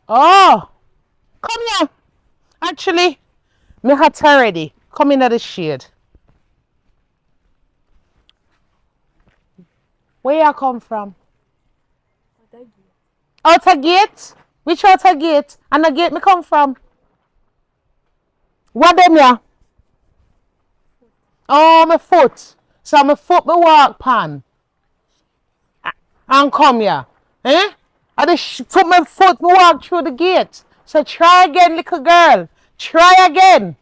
Oh, come here. Actually, me hot already. Come in at the shade. Where you come from? Outer gate? Which outer gate? And the gate me come from? What them ya? Oh, my foot. So my foot me walk pan. And come here. Eh? I just put my foot me walk through the gate. So try again, little girl. Try again.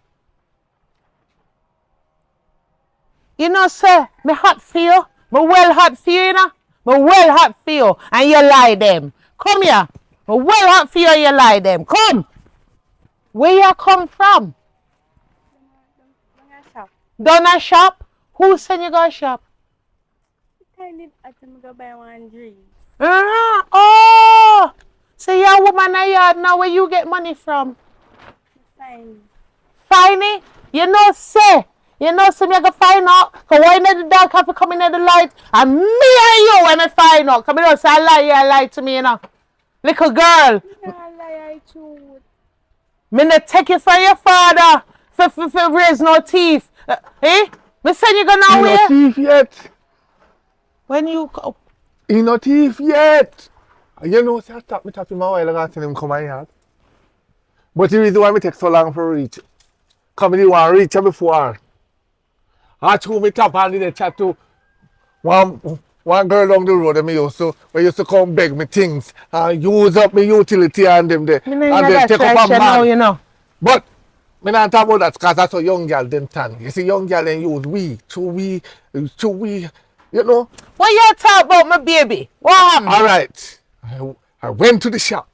You know, sir, me hot for you. Me well hot for you, you know. Me well hot for you. And you lie them. Come here. Me well hot for you and you lie them. Come. Where you come from? Down a shop? Who send you go shop? I go buy one drink. Oh! So you're a woman a yard now where you get money from? Fine. Fine? You know, say. You know, so me I go find out. Because why not the dark have to come in the light? And me and you when I find out. Because me don't say I lie to me, you know. Little girl. I choose. Me not take you from your father for raise no teeth. Eh? Me send you go now He where? not thief yet. When you go. He not thief yet. You know, say I tap him a while ago and tell him come my yard. But the reason why me take so long for reach. Because me didn't want to reach her before. I threw me tap and did chat to one girl down the road that me used to come beg me things and use up my utility and them there. You know, And then take up a man. now, you know. But me not talk about that because that's how young girl them tan. You see young girl then use we, you know. What you talk about, my baby? What happened? Alright. I went to the shop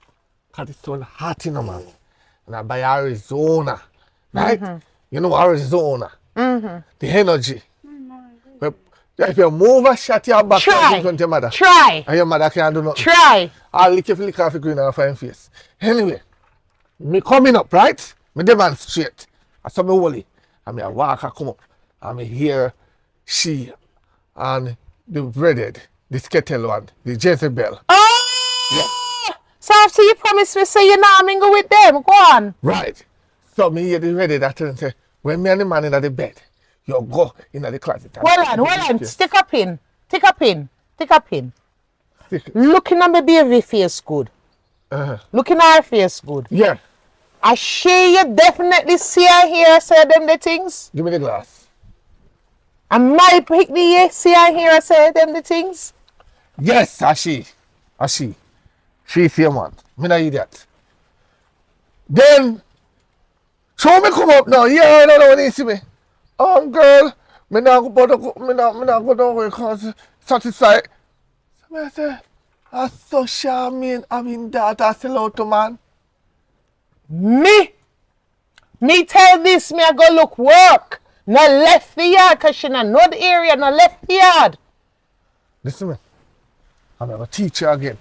because it's so hot in the man. And I buy Arizona. Right? You know Arizona. The energy. But if you move a shot your back in front of your mother. Try. And your mother can't do nothing. Try. I'll lick off your green and fine face. Anyway, me coming up, right? Me demonstrate. I saw me Wally. And me a walk, I come up. And me hear she and the breaded, the skettle one, the Jezebel. Oh! Yeah. So after you promise me, say you're not mingle with them, go on. Right. So me hear the ready that and say, when me and the man in the bed, you go in the closet. Hold on. Stick a pin. Take a pin. Stick. Looking at my baby face good. Looking at her face good. Yeah. I sure you definitely see her here say them the things. Give me the glass. And my picnic here see her here say them the things. Yes, she. She see a man. Me not idiot. Then, so me come up now. Yeah, I don't know when you see me. Girl, me not go down because satisfied. So I say, I so charming having daughter sell out to man. Me tell this, me I go look work. No left the yard, because she not know the area, no left the yard. Listen me. I'm going to teach you again.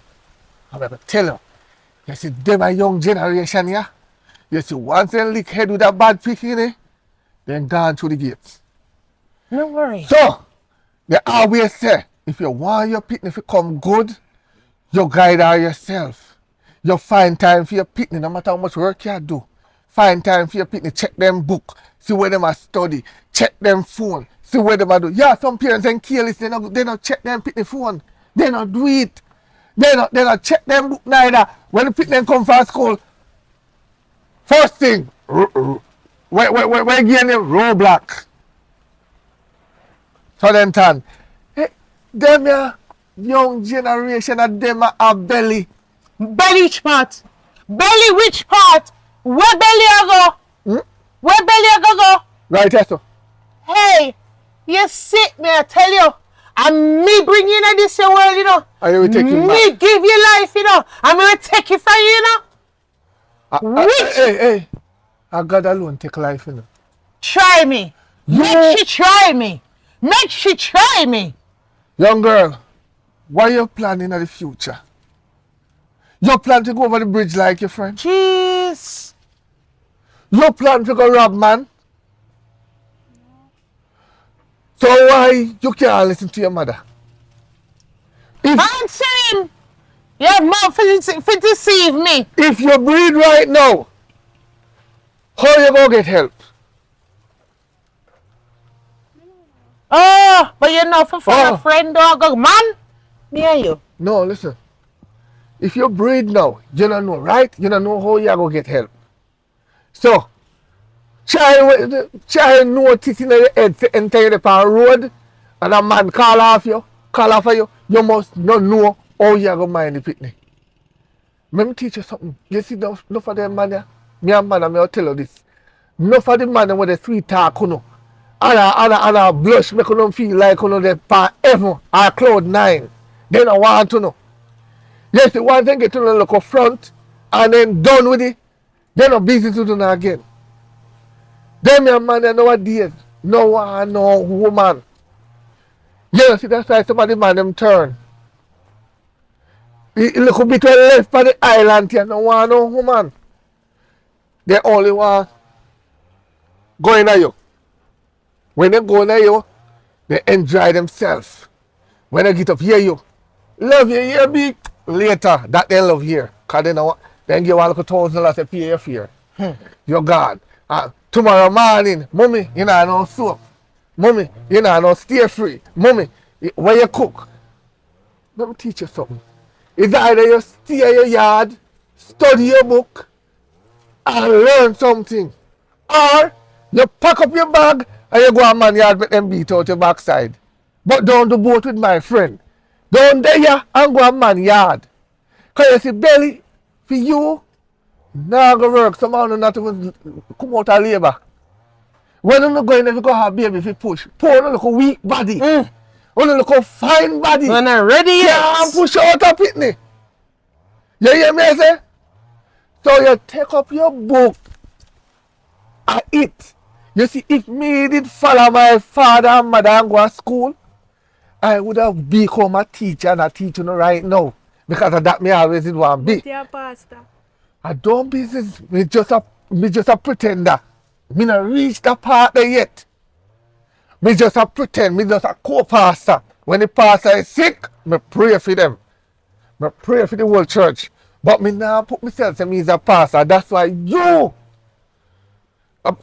I'm going to tell you. You see, them a young generation here. You see, once they lick head with a bad picking, then gone through the gates. No worry. So, they always say, if you want your picnic to come good, you guide her yourself. You find time for your picnic, no matter how much work you do. Find time for your picnic, check them book, see where them a study, check them phone, see where them a do. Yeah, some parents ain't careless, they don't check them picnic phone. They don't do it. They don't check them book neither. When the picnic come from school, first thing, where again them roadblock. So then turn. Hey, them ya young generation of them a belly. Belly which part? Belly which part? Where belly I go? Where belly I go? Right, yes, sir. Hey, you sick me, I tell you. And me bring you in this world, you know. And you will take him Me back. give you life, you know. And me will take it from you, you know. Which? Hey. I God alone take life, you know. Try me. Make she try me. Make she try me. Young girl, what you planning in the future? You plan to go over the bridge like your friend? Jeez. You plan to go rob man? So why you can't listen to your mother? Answer him. You have mouth for deceive me. If you breathe right now, how you gonna get help? Oh, but you know for a friend or go man. Me and you. No, listen. If you breed now, you don't know, right? You don't know how you are going to get help. So, try notice in your head to enter the road and a man call for you, you must not know how you are going to mind the picnic. Let me teach you something. You see, enough of them man, me and man, I'll tell you this. Enough of the man with the sweet talk, and a blush make them feel like they for heaven or cloud 9. They don't want to know. Yes, the one thing get to look up front and then done with it, they're not busy to do that again. Them young man nowadays, no one, no woman. You see, that's why somebody man them turn. He look a bit left for the island here, no one, no woman. They only want going at you. When they go at you, they enjoy themselves. When they get up here, you love you here big. Later, that they love here. Because they know then give $1,000 to pay your fare. You're gone. Tomorrow morning, mommy, you know no soap. Mommy, you know no stay free. Mommy, where you cook. Let me teach you something. It's either you stay in your yard, study your book, and learn something. Or you pack up your bag and you go a man yard make them beat out your backside. But don't do both with my friend. Don't there and go a man yard. Because you see belly for you, now go work. Someone not even come out of labor. When you go in if you go have baby if you push. Poor look a weak body. When you look a fine body. When I'm ready yet. Can't push out a pitney. You hear me say? So you take up your book and eat. You see, if me did follow my father and mother and go to school, I would have become a teacher and a teacher right now. Because of that, me always did want to be. But you're a pastor. I don't business. Me just a pretender. Me not reach that part there yet. Me just a pretend. Me just a co-pastor. When the pastor is sick, me pray for them. Me pray for the whole church. But me now put myself in me as a pastor. That's why you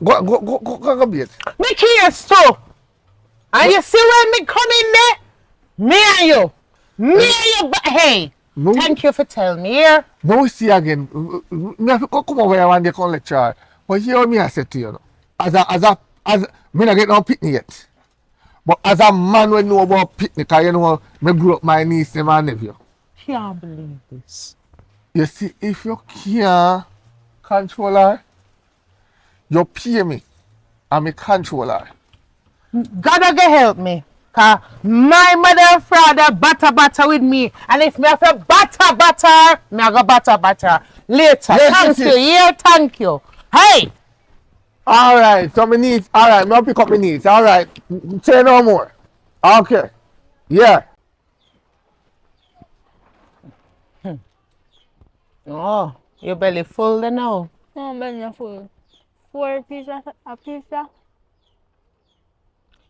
go be it. Me curious too. And you see when me come in there? Me and you. Me and you. But hey, No. thank you for telling me here. Now we see again. Me have to come over here one day come lecture. But here me I say to you, know, as me not get no picnic yet. But as a man we know about picnic, cause you know me grew up my niece and my nephew. Can't believe this. You see, if you can't control her, you pay me. I'm a controller. God will help me. Cause my mother and father batter with me. And if me have to batter, me I go batter later. Yes, Thank you. Yeah, thank you. Hey! Alright, so my needs. Alright, I'll pick up my needs. Alright, say no more. Okay. Yeah. Oh, your belly full then now. No, I'm not full. 4 pizza, a pizza.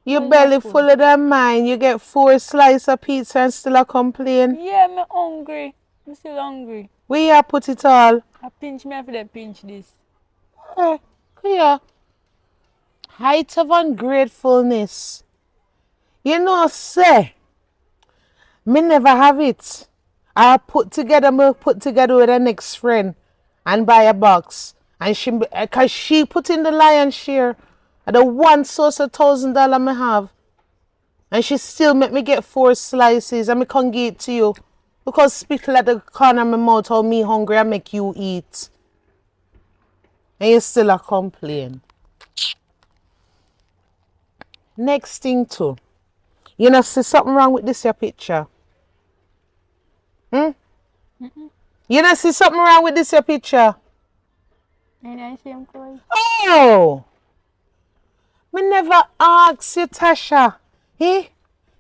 Your I'm belly not full. fuller than mine. You get 4 slices of pizza and still a complain. Yeah, I'm hungry. I'm still hungry. Where you put it all? I pinch me after that pinch this. Hey, here. Height of ungratefulness. You know, say, me never have it. I put together with a next friend and buy a box. And cause she put in the lion's share of the one source of $1,000 me have. And she still make me get 4 slices and me can't give it to you. Because spittle at the corner of my mouth how me hungry and make you eat. And you still a complain. Next thing too. You know see something wrong with this your picture? You know see something wrong with this your picture? And I see him close. Oh! Me never asked you, Tasha. Eh?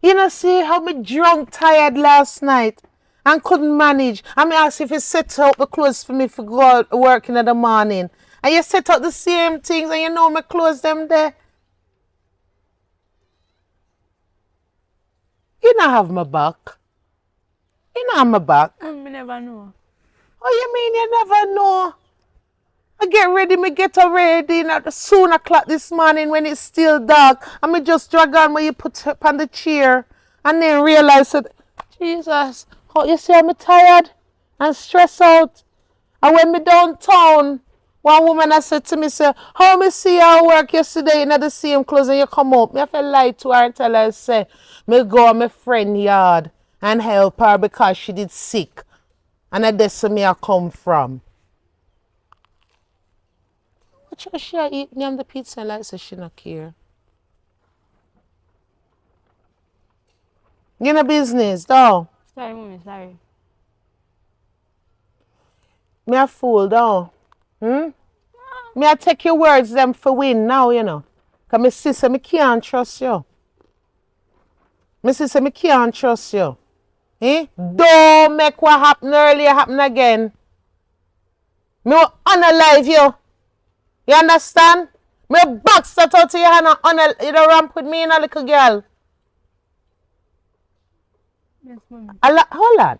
You know see how me drunk tired last night and couldn't manage. And me asked if you set out the clothes for me for go out working in the morning. And you set out the same things and you know me clothes them there. You not have my back. You not have my back. I never know. Oh, you mean you never know? I get ready, me get ready at soon o'clock this morning when it's still dark. And me just drag on where you put up on the chair. And then realize that, Jesus, oh, you see I'm tired? and stress out. And when me downtown, one woman I said to me, say, how me see you work yesterday in the same clothes and you come up. Me have to lie to her and tell her, say, me go to my friend yard and help her because she did sick. And that's where me I come from. What you she eat me on the pizza like so she not care. You know business, though. Sorry, mommy, sorry. Me a fool, though. Me I take your words them for win now, you know. Because my sister, me can't trust you. My sister, me can't trust you. Don't make what happened earlier happen again. Me will unalive you. You understand? Me box that out to you and you don't ramp with me and a little girl. Yes, mommy. Hold on.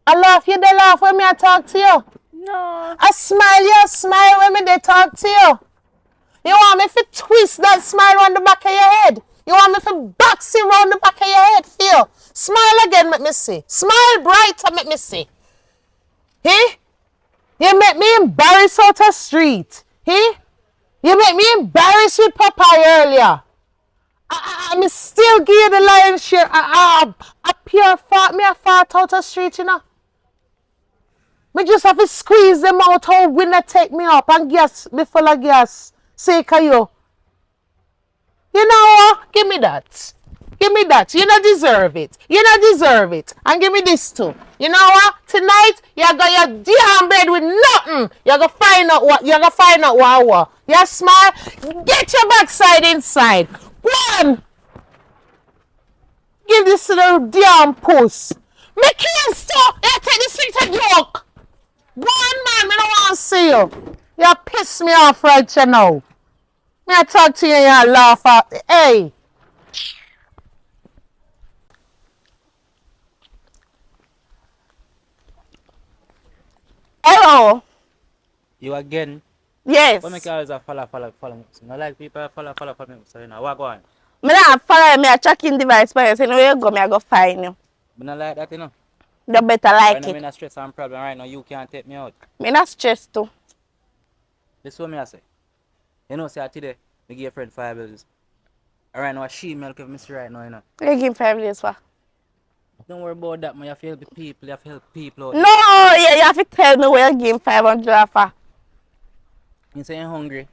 I laugh, you dey laugh when me I talk to you. No. I smile, you smile when me they talk to you. You want me to twist that smile around the back of your head? You want me to box it around the back of your head? Feel. Smile again, make me see. Smile brighter, make me see. You make me embarrassed out the street. You make me embarrassed with Papa earlier. I still give you the lion's share. I pure fart, me a fart out the street, you know. Me just have to squeeze them out how winner take me up and gas, me full of gas. Sake of you. You know what? Give me that. Give me that. You don't deserve it. You don't deserve it. And give me this too. You know what? Tonight, you got your damn bed with nothing. You're gonna find out what I want. You smile? Get your backside inside. One. Give this little damn puss. Me can't stop. You take this thing to joke. One man, me don't want to see you. You piss me off right you now. Me I talk to you and you laugh at. Hey. Hello. You again? Yes. What make you always follow me? So not like people follow me. So you know what go on? Me not follow me a tracking device for you. So where you go, me I go find you. Me not like that, you know. You better Right like now, me it. not stress and problem. Right now, you can't take me out. Me not stressed too. This is what me I say. You know, say today, me give a friend $5. Right now, she milk of mystery right now, you know. You give him 5 days for? Don't worry about that, man. You have to help the people. You have to help people out. No, you have to tell me where you give him 500 for. You say you're hungry.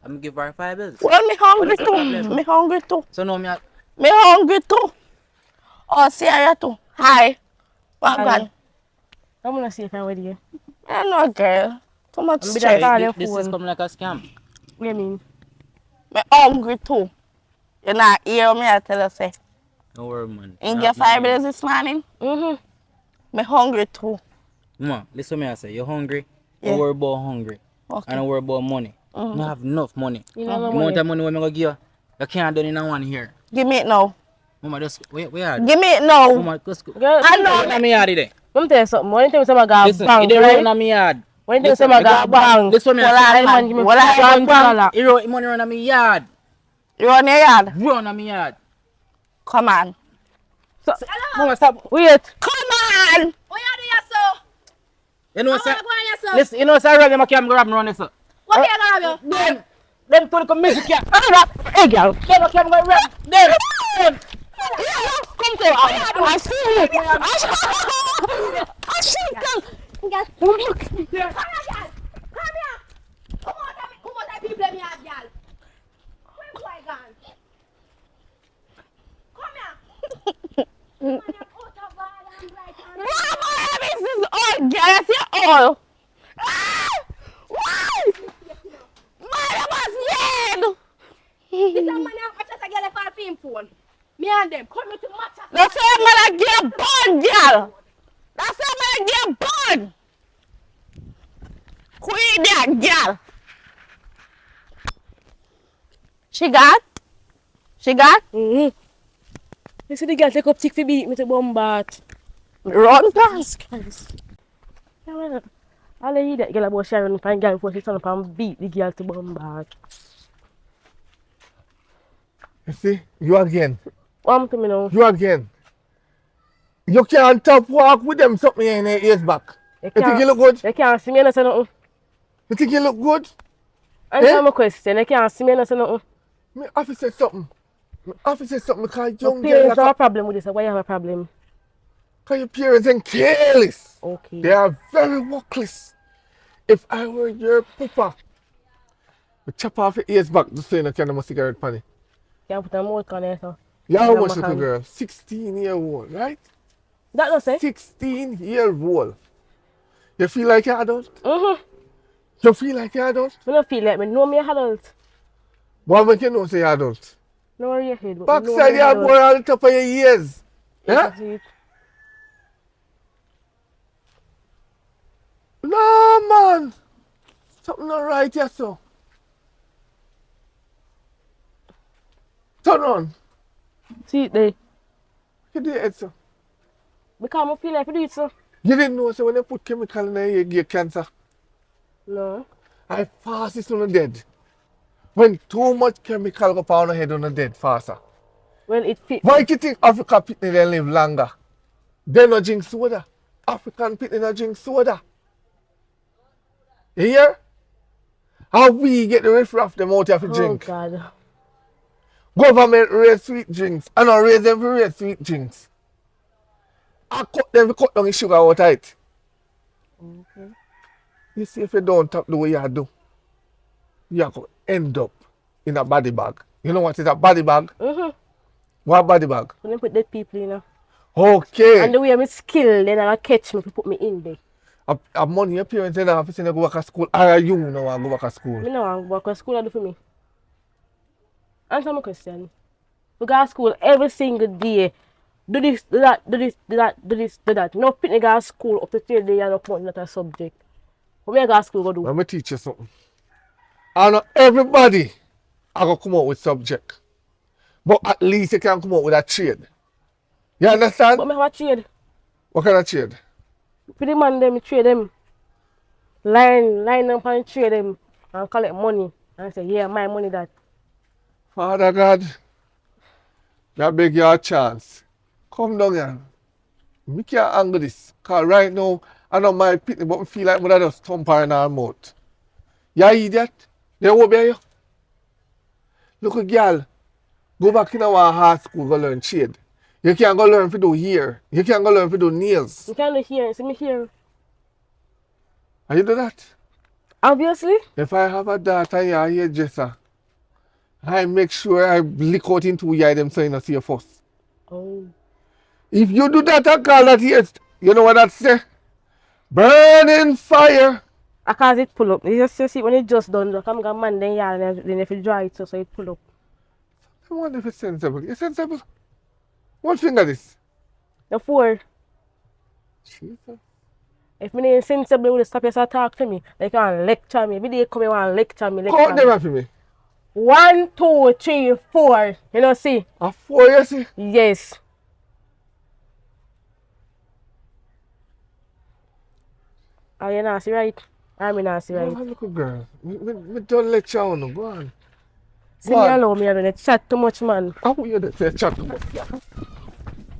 I'm give her $5. Well, me hungry What is the too. problem? Me hungry too. So now me, Me hungry too. Oh, Sarah too. Hi. What Hi. gone? I'm gonna see if I'm with you. I know, girl. Too much I'm be stress. that- this, your this is phone. coming like a scam. What do you mean? Me hungry too. You not hear me, I tell you, say. Don't worry, man. You get 5 days this morning? Me hungry too. Mama, listen to me, I say. You're hungry. Yeah. Don't worry about hungry. Okay. I don't worry about money. You have enough money. You know The no amount money. of money I'm going to give you, you can't do it in one here. Give me it now. Mama, just, where are Give me it now. Mama, just go. Girl, I know. Let me yard it. let me tell you something. When you tell me something about Listen, bank, it right? run on me yard. When you tell me Listen, something I got about bank, This one me Well, I say. that man give me Well, I $500. It run money run on me yard. You on your yard? Run on me yard. Come on. So, Mama, stop. wait. Come on! What you do here, so? You know, What sir. you go here, so? Listen, you know, sir, I can't grab me run this. What you gonna do? Them to the music, yeah. Hey, girl. Them can't go rap. Them. Come to I see you. I see you. Come here, girl. Come here. Come on, that people me have, girl. Where boy gone? Come here. Come on, you're out of ball and bright and Mama, this is all. Girl, that's your all. Why? Mama was dead. This a man who just a girl for film phone. Me and them come to match us. That's why I'm gonna get born, girl. That's why I'm gonna get born. Queen that girl. She got? She got? You see the girl take up tick for beat me to bombard. Run past. I'll let you that girl about Sharon find girl before she turn up and beat the girl to bombard. You see? You again. What to me now? You again. You can't top walk with them something in your ears back. You think you look good? You can't see me and say nothing. You think you look good? Answer my question. You can't see me and say nothing. Me have to say something. Me have to say something because Your young parents girl don't have a problem with this. So why you have a problem? because your parents are careless. Okay. They are very workless. If I were your papa, I chop off your ears back just so you can't have a cigarette pan it. Can't put a mouth on it. So. You're how Yeah, much my little hand. girl? 16-year-old, right? That no say? 16-year-old. You feel like you're adult? Mm-hmm. You feel like you're adult? I don't feel like me know me adult. What make you know say you're adult? No worry your head. But Backside you have adult. more on the top of your ears. Yeah? Yeah? No man. Something not right here, so. Turn on. See it there. You do it, so. Because I feel like I do it so. You didn't know, so when you put chemical in your ear, you get cancer. No. I fast is on the dead. When too much chemical go on the head on the dead faster. Well, it fit. Why do you think Africa people they live longer? They not drink soda. African people not drink soda. You hear? How we get the riffraff them out here to Oh, drink? God. Government raise sweet drinks. I don't raise them for raise sweet drinks. I cut them to cut down the sugar out of it. Okay. You see if you don't tap the way you do, you could end up in a body bag. You know what is a body bag? Mm-hmm. What body bag? When they put dead people in. Okay. And the way I'm skilled, then I catch me to put me in there. A money your parents in office and go back to school. Or you no want to go back to school? I know I work at school I do for me. Answer my question. We go to school every single day. Do this, do that, do this, do that, do this, do that. No pitney go to school up to 3 days and no come out with that subject. What me I go to school go do? Let me teach you something. I know everybody I go come out with subject. But at least you can come out with a trade. You understand? But me have a trade. What kind of trade? For the man them, trade them. Line up and trade them and collect money. And say, yeah, my money that. Father God, I beg you a chance. Come down here. We can't handle this. Because right now, I know my pitney, but I feel like I just thump her in her mouth. You idiot? They obey you. Look a girl. Go back in our high school, go learn trade. You can't go learn to do hair. You can't go learn to do nails. You can't do here, see me here. Are you do that? Obviously. If I have a daughter, you're a hairdresser. I make sure I lick out into your eye them so you don't see your first. Oh. If you do that, I call that here. You know what that say? Burning fire. I cause it pull up. You just see when it just done, just come man then yeah, and then if you dry it so it pull up. I wonder if it's sensible. You're sensible. What finger this? The 4. Jesus. If me ain't sensible, would stop you to talk to me. They can lecture me. Every day come here and lecture me. Count them up for me. 1, 2, 3, 4. You know see? A 4, you see? Yes. Are you not see right? I'm not see right. Oh, look a girl. Me don't lecture on no. Go on. See me allow me alone. Chat too much, man. How you that say chat?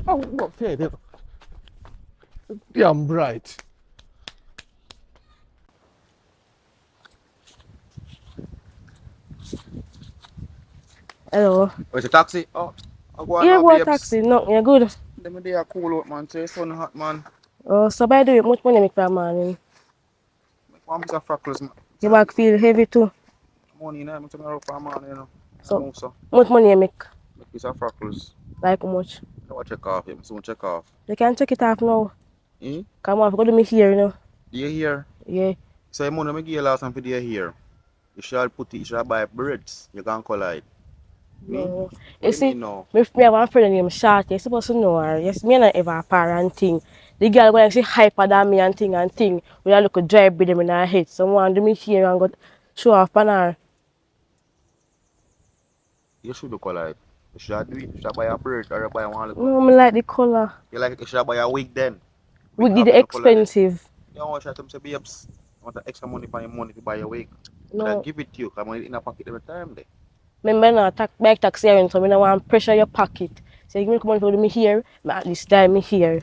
How what say them? Damn bright. Hello. Where's the taxi? Oh, I go on Here now, go babes. taxi. No, you're good. Them day are cool out, man. So it's sun hot, man. Oh, so by the way, much money make for a morning. One piece of freckles, man. Your back feel heavy too. Money, you know, I'm turning around for a man, you know. So, Move, so. much money you make? Make piece of freckles. Like how much? I want to check off him. Soon check off. You can check it off now. Hmm? Come on, go to me here, you know. Do you hear? Yeah. So the money I give you last time for the here. You should put it, you should buy breads. You can collide. No. You You see, know? me have one friend named Shart. You're supposed to know her. Yes, me and her ever a parent thing. The girl when she hyper than me and thing. We all look a dry with them in her head. Someone do me here and go show off on her. You should do collide. You should do it. You should buy a bread or buy one. No, me like the color. You like it, you should buy a wig then. We Wig did have to collide. expensive. You know what I tell them, say, babes, I want extra money for your money to buy a wig. No. But I give it to you, because I'm in a pocket every time. There. Remember now, bike taxi here, so I don't want to pressure your pocket. So you give me money for me here, but at least die me here.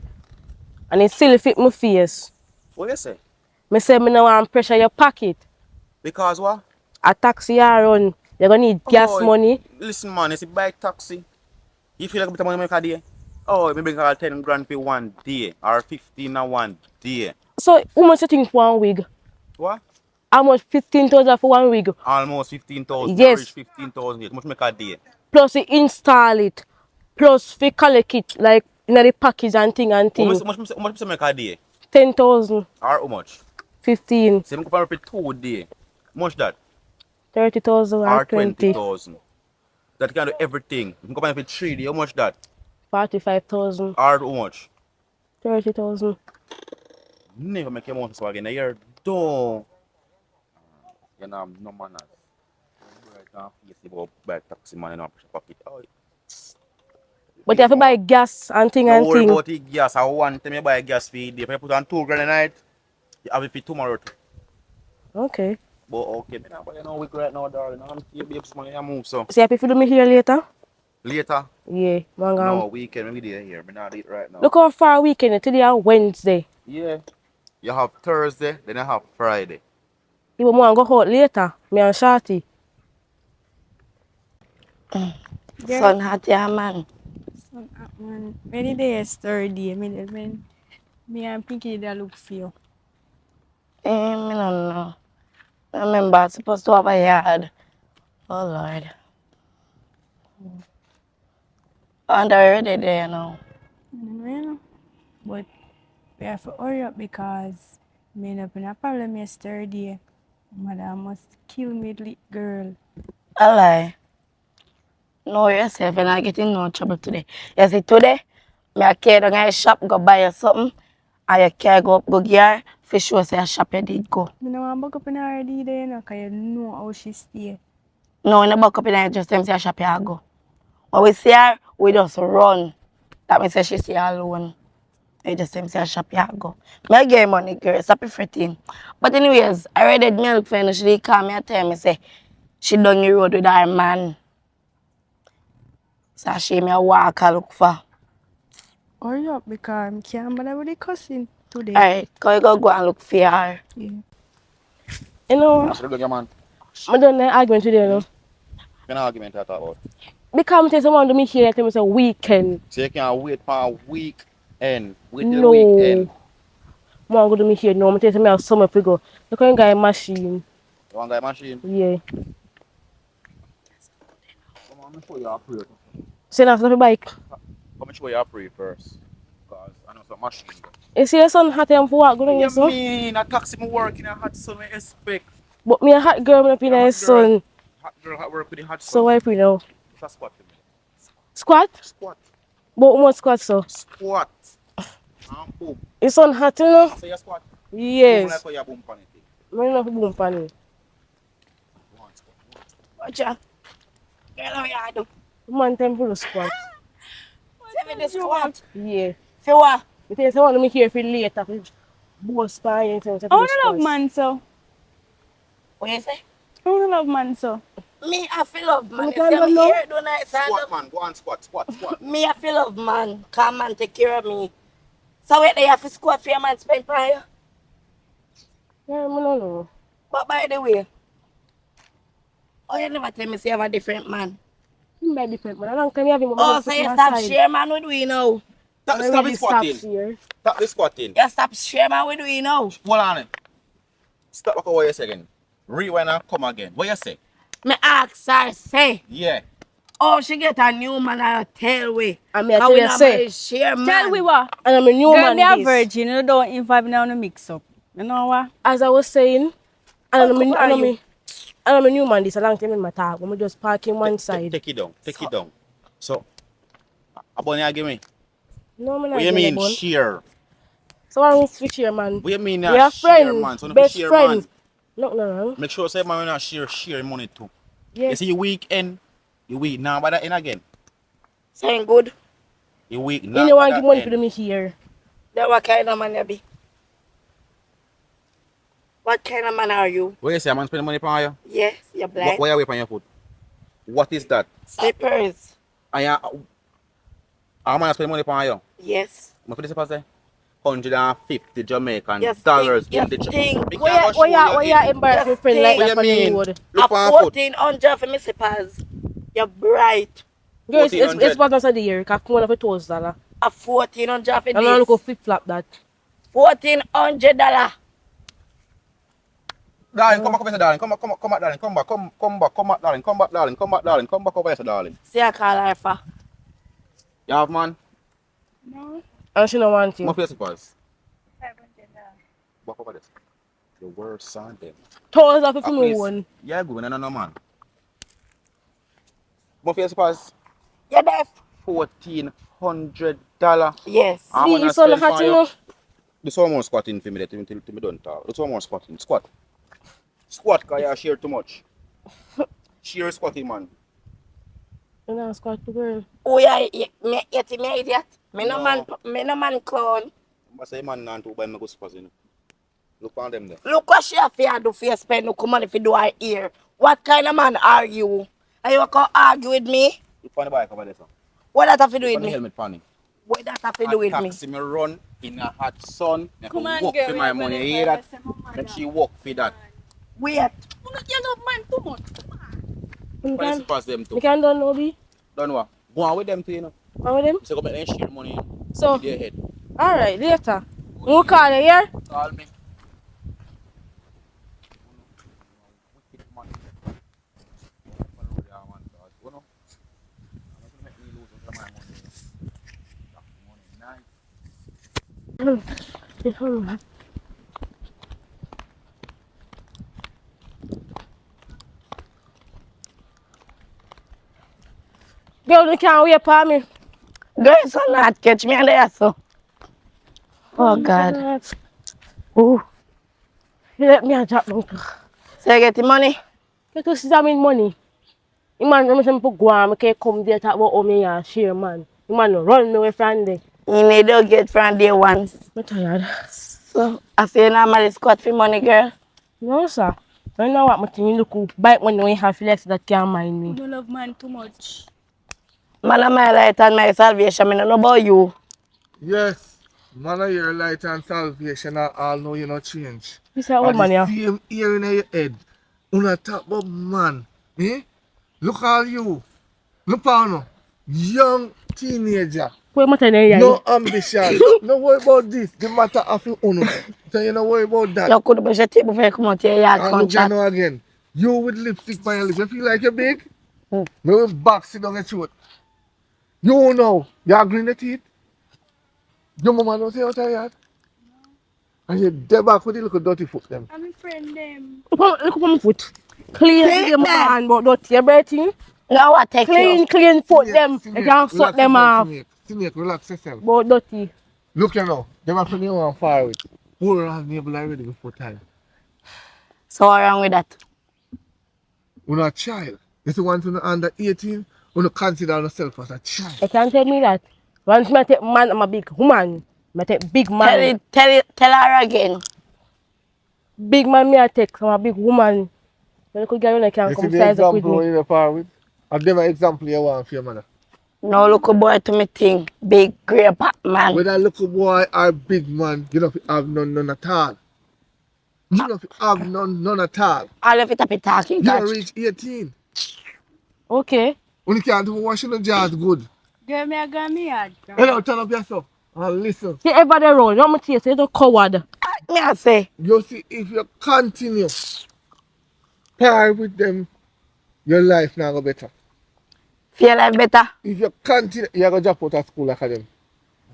and it still fit my face. What you say? Me say me no want pressure your pocket. Because what? A taxi you run, you're gonna need gas Oh, money. listen, man, it's a bike taxi. You feel like a bit of money make a day? Oh, maybe I 10 grand for one day or 15 in one day. So how much you think for one wig? What? How much 15,000 for one wig? Almost 15,000. Yes. Reach 15,000. How much make a day? Plus you install it. Plus we collect it like in the package and thing and How thing. much make a day? 10,000, Or how much? 15, Say, I'm going to pay 2 day. How much that? 30,000 or Or 20, 20,000. That can do everything. I'm going to pay 3 day. How much that? 45,000, Or how much? 30,000. Never make your money so again. You're dumb. You know, no manners. You see about bike taxi man in our pocket. Oh, But you have to buy gas and thing no and worry thing. about the gas. I want them to buy gas for the day. If you put on 2 grand a night, you have it for tomorrow too. Okay. But okay, man, but you know we right now, darling. I'm here, babes, man. I move so. So you happy for me here later? Later? Yeah. No, weekend, we there here. I'm not eat right now. Look how far weekend today on Wednesday. Yeah. You have Thursday, then you have Friday. You want to go out later? Me and Shorty. Son hot, yeah, man. So, man, when the is third day, me and Pinky they look for you. Me no know. I remember I'm supposed to have a yard. Oh, Lord. And already there now. You know? But we have to hurry up because me end up in a problem yesterday. Mother must kill me, little girl. I lie. No, yourself, you're not getting no trouble today. You see, today, me a carry down a shop, go buy you something, and you carry go up, go gear, for sure say a shop you did go. Me no want to buck up in her day there, you know, because you know how she stay. No, when you buck up in there, just them say a shop you go. When we see her, we just run. That means say she see her alone. We just them say a shop you go. Me get money, girl, stop it fretting. But anyways, I read it, me look for her, she did call me and tell me, say, she done the road with her man. So she me a walk and look for. Hurry up because I can't bother with the cussing today. Alright, can you go and look for her? Yeah. You know, That's a good man. I done an argument today, you know. What argument I talk about? Because I tell someone to me here, tell me it's a weekend. So you can't wait for a weekend. Wait till the No. weekend. I want to go to me here, no. I tell me I have summer to go. Look at guy machine. You want to get a machine? Yeah. Come on, let me show you a pray. Say that's the bike. Come and show you a pray first. Because I know some machine. You see your son hot and for what going You on, son? mean a taxi me work in a hot sun I expect. But me a hot girl, me up in Yeah, the hot sun. Hot girl hot work with the hot sun. So why you know? It's a squat for me. Squat? Squat. But how much squat so? Squat. And boom. Your son hot, you know? So you squat. Boom Yes. like how you boom pan it. I don't know if boom pan it. One squat. Watch out. Girl, how you do? Man, time for the squat. Say me the squat. Yeah. For what? I tell someone to me here for later. Both spy and things. I want to love man, so. What you say? I want to love man, so. Me, I feel love man. You You can't see love me no? here do nice and Squat man. Go on squat. Squat. me, I feel love man. Come man, take care of me. So wait, they have to squat for your man spend prior. Yeah, I don't know. But by the way, oh, you never tell me say you have a different man. You might be different, but I don't tell me having Oh, so you stop share man with we now. Stop the squatting. Stop the squatting. You stop share man with we now. Hold on. Stop what you say again. Rewind and come again. What you say? Me ask her, say, Yeah. oh, she get a new man and tell we. I mean, I How tell we you, not say, marry share man. Tell we what? and I'm a new Girl, man. me a this. virgin, you don't involve me on the mix up. You know what? As I was saying, and I'm How come are you? a new man. This a long time in my talk. When we just park in one side. Take it down. Take it down. So, Abon you give me. No, man. What you mean share? So I don't switch here, man. What you mean We are share friends, man? So best share friends. man. No. Make sure say man not share money too. Yeah. You see your weekend, you week now by that end again. Saying good. You week You now. know, want to give money to me here. Then what kind of man you be? What kind of man are you? What you say? Man spend money on you? Yes, you're blind. What you wear on your foot? What is that? Slippers. And you, how man spend money on you? Yes. What for this say? 150 Jamaican Yes, dollars yes, in the thing. Me Where can't go you show you in. embarrass my Yes, friend like thing. What that you on the mean? road? A Look on foot. 1400 for me slippers. You're bright. Girl, it's 1400. about us of the year. Because one of it $2. A 1400 for And I look this. at flip flop that. $1,400. Darling, come back over here, darling. Come back, darling. Come back, darling. Come back, darling. Come back over here, darling. See I call her for. You have man? No, And she don't want My you. face was. $500. Back over this. The worst son them. $2 for Ah, me please. one. Yeah, good. No, man. My face was You deaf? $1,400. Yes. I'm gonna Please, son, spend hot for you you. know. There's one more squatting for me till me done talk. There's one more squatting. Squat. Squat, cause you share too much. Share squatting, man. You know, squat the girl. Oh yeah, me idiot. Me No. no man clown. I say man not to buy me good squats, you know. Look on them there. Look what she have to do for you spend no money for do her ear. What kind of man are you? Are you gonna argue with me? Look on the bike over there, sir. What that have to do Look with on the me? helmet panning. What that have to A do with me? taxi me run in a hot sun. I Come can on, work girl. for we my are money. gonna You hear fight. that? I say, "Mama, Then da." she work for that. Wait. You love man too much. You Price can, pass them too. you can don't know me. Don't know. Go on with them too, you know. How with them? So go back and share money So, in their head. alright, later. We'll call you here. Call me. Girl, you can't wait for me. Girl, so not catch me on there so. Oh God. Ooh. You let me a drop down. So you get the money? Get to see that mean money. The man, I'm saying, go on, I can come there talk about how me and share, man. The man run me away from there. You need to get from day one. I'm tired. So I say normally squat for money, girl. No, sir. I know what my thing you look bike when we have flex that can't mind me. You love man too much. Man of my light and my salvation, I don't know about you. Yes, man of your light and salvation are all know you not change. This is old And man, the yeah. same ear in your head. Una talk about man. Eh? Look all you. Look on you. Young teenager. Wait, my time, yeah. No ambition. No worry about this. The matter of your own. So you don't worry about that. You could brush your teeth before you come out here, you And can't look you chat. know again. You with lipstick by your lips. You feel like you're big? Hmm. Me with back sit down your throat. You know. You are green the teeth. Your mama don't say out of yard. And you dead back with the little dirty foot them. I'm a friend them. Look at my foot. Clean See them that? hand, but don't your everything. Now what take you? Clean foot them. You can't suck them off. Snake, relax yourself. But dirty. Look you know. Them have to know one far with. Hold on neighbor already before time. So what wrong with that? You're not a child. If you want to know under 18, you don't consider yourself as a child. You can't tell me that. Once I take man, I'm a big woman. I take big man. Tell her again. Big man, me I take. I'm a big woman. You could get on, I can You see come the size up with example me. you're far with? I've them an example you want for your mother. No look a boy to me thing. Big grey pack man. Whether little boy or big man, you don't have none at all. You don't have none at all. All of it up talking You catch. don't reach 18. Okay. When you can't do washing the jars good. Girl, me I got me hard. Hello, turn up yourself and listen. See everybody around. You want me to say you're coward. Me I say. You see, if you continue par with them, your life now go better. Feel like better. If you continue, you're going to drop out of school like them.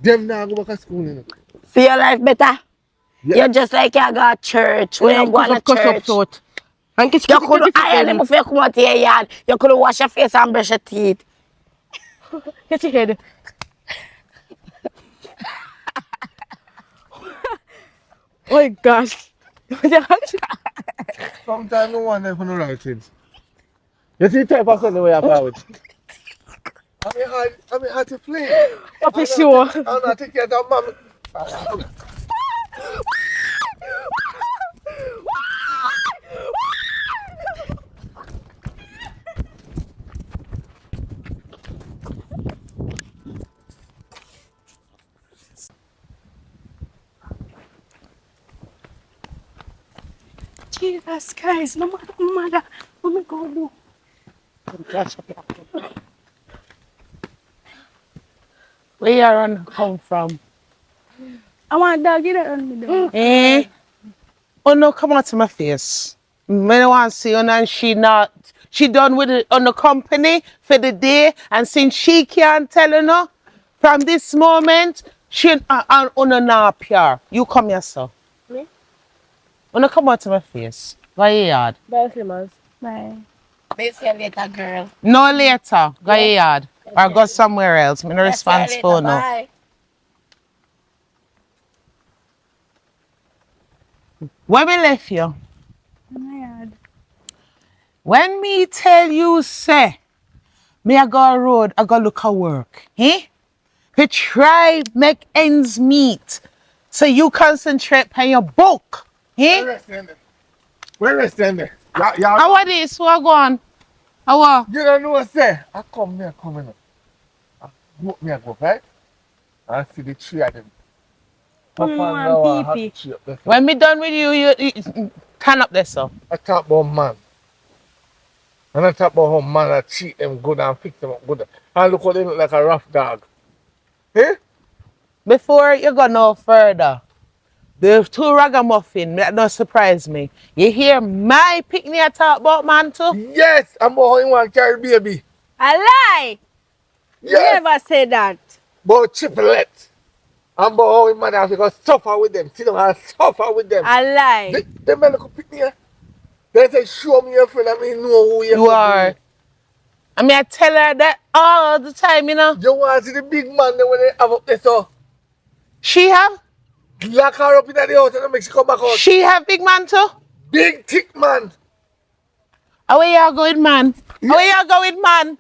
Them now go back to school. You know. Feel life better. Yeah. You're just like you go to church. When you go to Cuss up church. throat. And kiss You could iron before you come out here yard. You could wash your face and brush your teeth. Get your head. Oh my gosh. Sometimes no one ever know right things. You see type of son the way I power with. I mean, how to play. Up for sure. I'm not taking care of that mom. Jesus Christ, no matter. What me go do? Where you run come from? I want doggy that run me down. Eh? Oh no, come on to my face. Me no want to see you and she done with it on the company for the day, and since she can't tell you no, from this moment, she on not pure. You come here, sir. Me? Oh no, come on to my face. Go your yard. Bye, Slimmers. Bye. They see you later, girl. No later. Go your yard. Or go somewhere else. Me no Yes, see you response later, for no. bye. When me left you? My yard. When me tell you, say, me I go road, I go look at work. Eh? To try make ends meet. So you concentrate on your book. Eh? Where resting there? How are this? What go on? How are? You don't know what say. I come in. I book me a go, right? I see the three of them. Come Papa on, now I have pee-pee. three up there. When me done with you turn up there, so. I talk about man. And I talk about how man I treat them good and fix them up good. And look how they look like a rough dog. Eh? Before you go no further, the two ragamuffin, that don't surprise me. You hear my picnic talk about man too? Yes, I'm about how you want to carry baby. A lie! Yes, Never say that. about triplet. I'm about how you man have to go suffer with them. Sit down and suffer with them. A lie. They man look pick me. They say, show me your friend, I mean, know who You are. I mean, I tell her that all the time, you know. You want to see the big man there when they have up there, so She have? lock her up in the house and make she come back out. She have big man too? Big, thick man. How you go with man? How you go with man?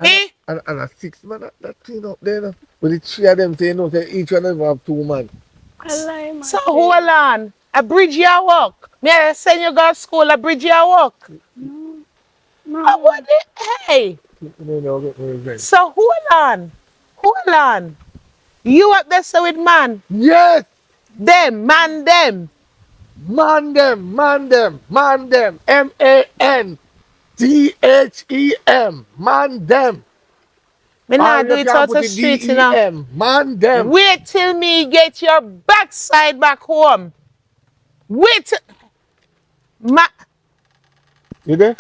Eh? And a 6 man that clean up there, no? But the three of them say, no, say each one of them have 2 man. A lie, man. So hold on. A bridge you walk. Me I send you go to school, a bridge you walk. No. What the hey? No, get me revenge. So hold on. Hold on. You up there so with man? Yes! Them, man them. Man them. MANDHEM. Man them. Me Or not do you it can out put the the street, you know. DEM. Man them. Wait till me get your backside back home. Wait. You there?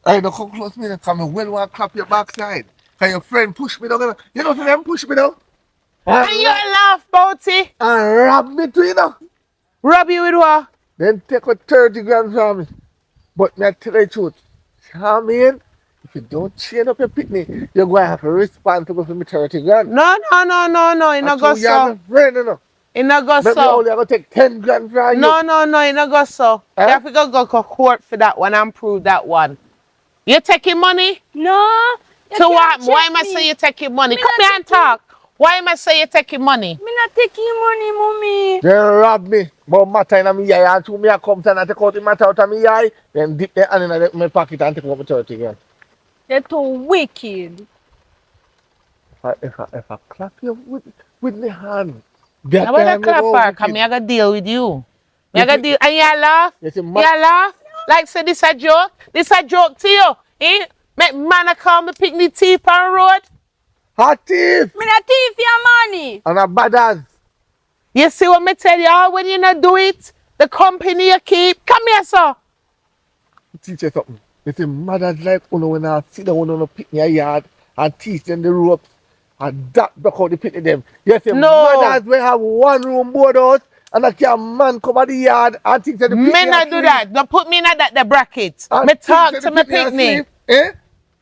I don't come close to me, come and well want to clap your backside. Can your friend push me down? You know for them push me down? And you laugh about it. And rob me too, you know. Rob you with what? Then take a 30 grand from me. But me I tell you the truth. Charmaine, if you don't chain up your picnic, you're going to have to responsible for me 30 grand. No. You no go You have so. a friend, you know. You no go Maybe so. only I go take 10 grand from you. No, you no go so. Eh? You have to go court for that one and prove that one. You taking money? No. You To can't what? Why check am I me. say you taking money? Me Come not here and talk. Why am I say you taking money? Me not taking money, mommy. They rob me. But matter in my eye and to me I come and take out the matter out of my eye. Then dip the hand in my pocket and take out my 30 grand. You're too wicked. If I clap you with my hand. I want to clap her, because I got to deal with you. I got to deal, and you laugh? You see, You laugh? Like say this a joke? This a joke to you? Eh? Make man a call me picnic teeth on the road? Hot thief Me not thief your money. and a badass. You see what me tell you? When you not do it, the company you keep. Come here, sir. Teach you something. You see, mothers like when I sit down on a picnic yard and teach them the ropes and that back out the picnic them. You see, No. mothers will have one room board out and a man come out the yard and teach them the picnic. Me not do that. Don't put me in the bracket. And Me talk teach to them my the picnic picnic. asleep, eh?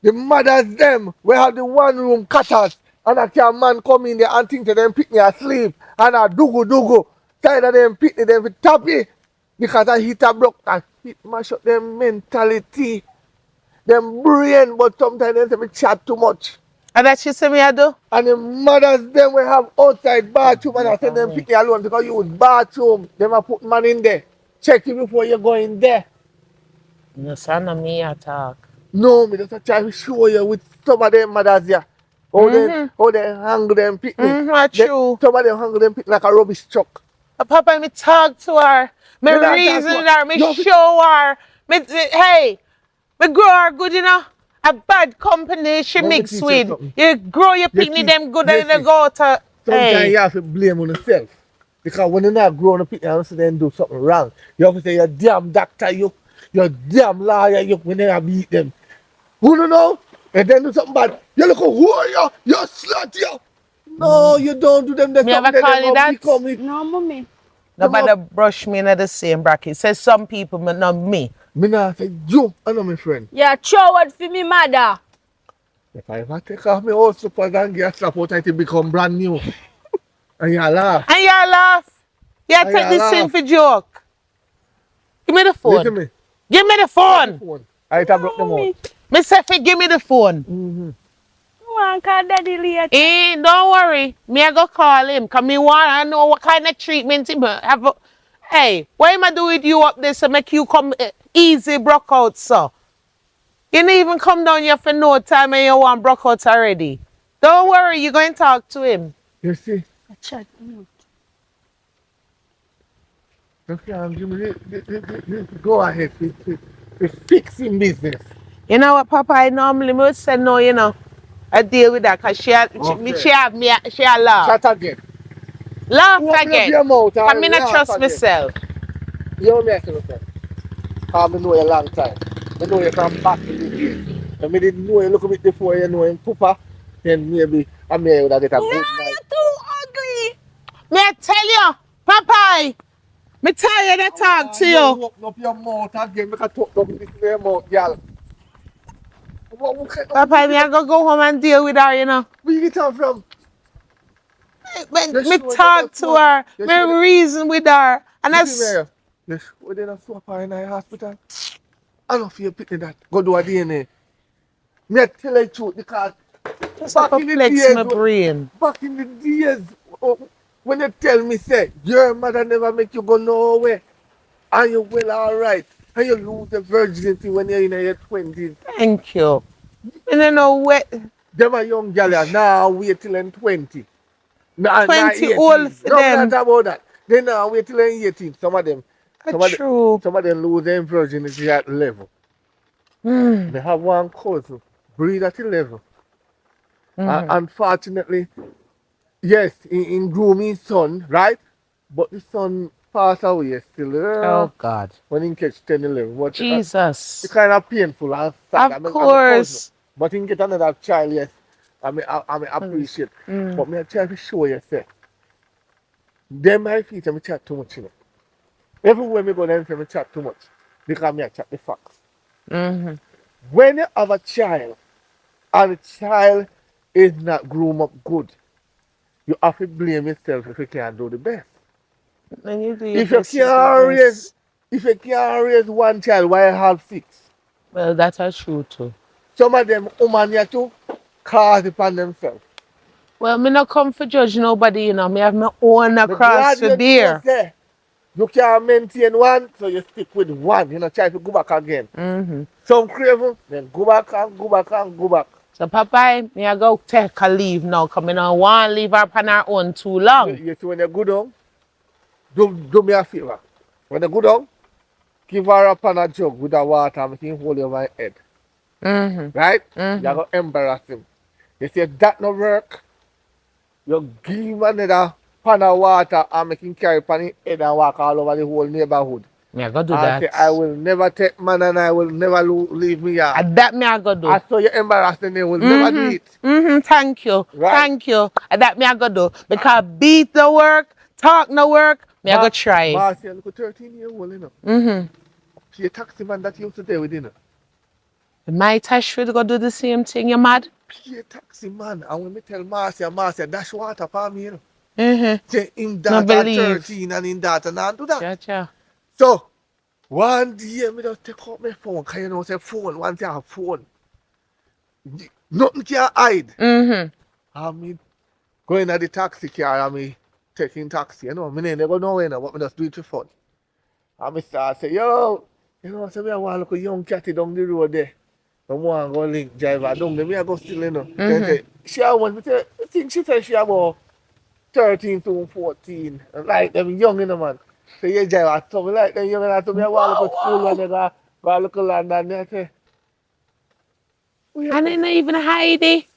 The mothers them will have the one room cutters and a man come in there and think that them picnic asleep and a dugu. Side of them picnic them with tappy because I hit a block and hit mash up them mentality. Them brain, but sometimes they say me chat too much. And that you see me I do? And the mothers them will have outside bathroom and I send them picnic alone because you use bathroom. Them a put man in there. Check you before you go in there. No, son of me I talk. No, me just try to show you with some of them mothers here. How they hang them picnic. True. Some of them hang them picnic like a rubbish truck. Papa, me talk to her. Me You not talk reason to with her. her. Me You- show her. Hey, me grow her good, you know. A bad company she Let me mix teach you with. something. You grow your You picnic see- them good you and they see, go to. Sometimes Hey. you have to blame on yourself. Because when you're not growing up, you have to then do something wrong. You have to say, you're damn doctor, you're damn lawyer, when they beat them. Who don't know? And then do something bad. You look who are you? You're slut, you. No, you don't do them. There's Me ever something call that you they that? become it. No, mommy. Nobody brush me in the same bracket. Say some people, but not me. Me not say, you, I know my friend. You're coward for me, mother. If I ever take off my old slippers and get a slap out, it become brand new. And you laugh. And you laugh. You And take you this thing laugh. for joke. Give me the phone. Listen to me. Give me the Take phone. the phone. I broke them out. Mommy, Me say, give me the phone. you want to call daddy later? Don't worry. Me I go call him. Cause me want to know what kind of treatment him have. Hey, what am I do with you up there so make you come easy broke out, so? You didn't even come down here for no time and you want broke out already. Don't worry, you're going to talk to him. You see? Chat. You can't give me this. Go ahead with fixing business. You know what, Papa? I normally would say no, you know. I deal with that because she have me, she have laugh. Chat again. Laugh Open up again. your mouth I and mean, I laugh trust again. myself. You know me, I say, friend. I know you a long time. I know you from back in the days. If I didn't know you look a bit before you know him, Papa, then maybe I may would have get a good night. Too ugly. Me I tell you, Papa, me tired of talk to you. Open up your mouth again, make a talk up this in your mouth, girl. Papa, me I go home and deal with her, you know. Where you get her from? Me talk to her, me reason with her. And Listen, Mayor. Yes, we did a swap her in the hospital. I don't feel picking that. Go do a DNA. Me I tell you the truth because just back in the flex days, my brain. back in the days, when they tell me, say, your mother never make you go nowhere, and you're well alright, and you lose the virginity when you're in your 20s. Thank you. I don't know what Them a young girl now wait till them 20. Nah, 20 old for no, them. not about that. They now wait till them 18. Some of them. True. Some of them lose their virginity at level. They have one cousin, breed at 11. Unfortunately, yes, in grooming son, right? But the son passed away still. Oh God. When he catch 10, 11. But, Jesus. it's kind of painful and sad. Of course. But he get another child, yes. I mean, appreciate. But me I try to show you, say, them my feet and me chat too much, you know. Everywhere me go, them say me chat too much. Because me I chat the facts. When you have a child, and the child is not grown up good, you have to blame yourself if you can't do the best. Then you do If you can't raise one child, why you have 6? Well, that's a true too. Some of them woman here too cause it upon themselves. Well, me not come for judge nobody, you know. Me have my own The across glad for you there. say you can't maintain one, so you stick with one. You know, try to go back again. Some craving, then go back and go back and go back. So, Papa, me I go take a leave now, because I don't want to leave her on her own too long. You see, when you go down, do me a favor. When you go down, give her a pan of jug with the water and make him hold over my head. Right? You go embarrass him. You say that no work, you give him another pan of water and make him carry pan his head and walk all over the whole neighborhood. Me I go do And that. say, I will never take man and I will never leave me here. And that me I go do. I saw you embarrassing, they will never do it. Thank you. Right. Thank you. And that me I go do. Because beat the work, talk no work, me I go try. Marcia, look at 13-year-old, you know. She a taxi man that used to stay with, you know. My Tash should go do the same thing, you mad? She a taxi man. And when me tell Marcia, dash water for me, you know. Say him that at 13 and him that and not do that. Cha. So, one day, me just take out my phone, because you know, say phone, once you have phone, nothing can hide. And me going at the taxi car and me taking taxi, you know. Me never go nowhere now, but me just do it for fun. And me start say, yo, you know, say me I want to look a young catty down the road there. I want to go link driver down there, me I go still, you know. Then say, she want me say, I think she said she about 13 to 14. Like them young in the man. So you jive so me like them young and so me I want to go to school and they go look at London and I say, And then even Heidi.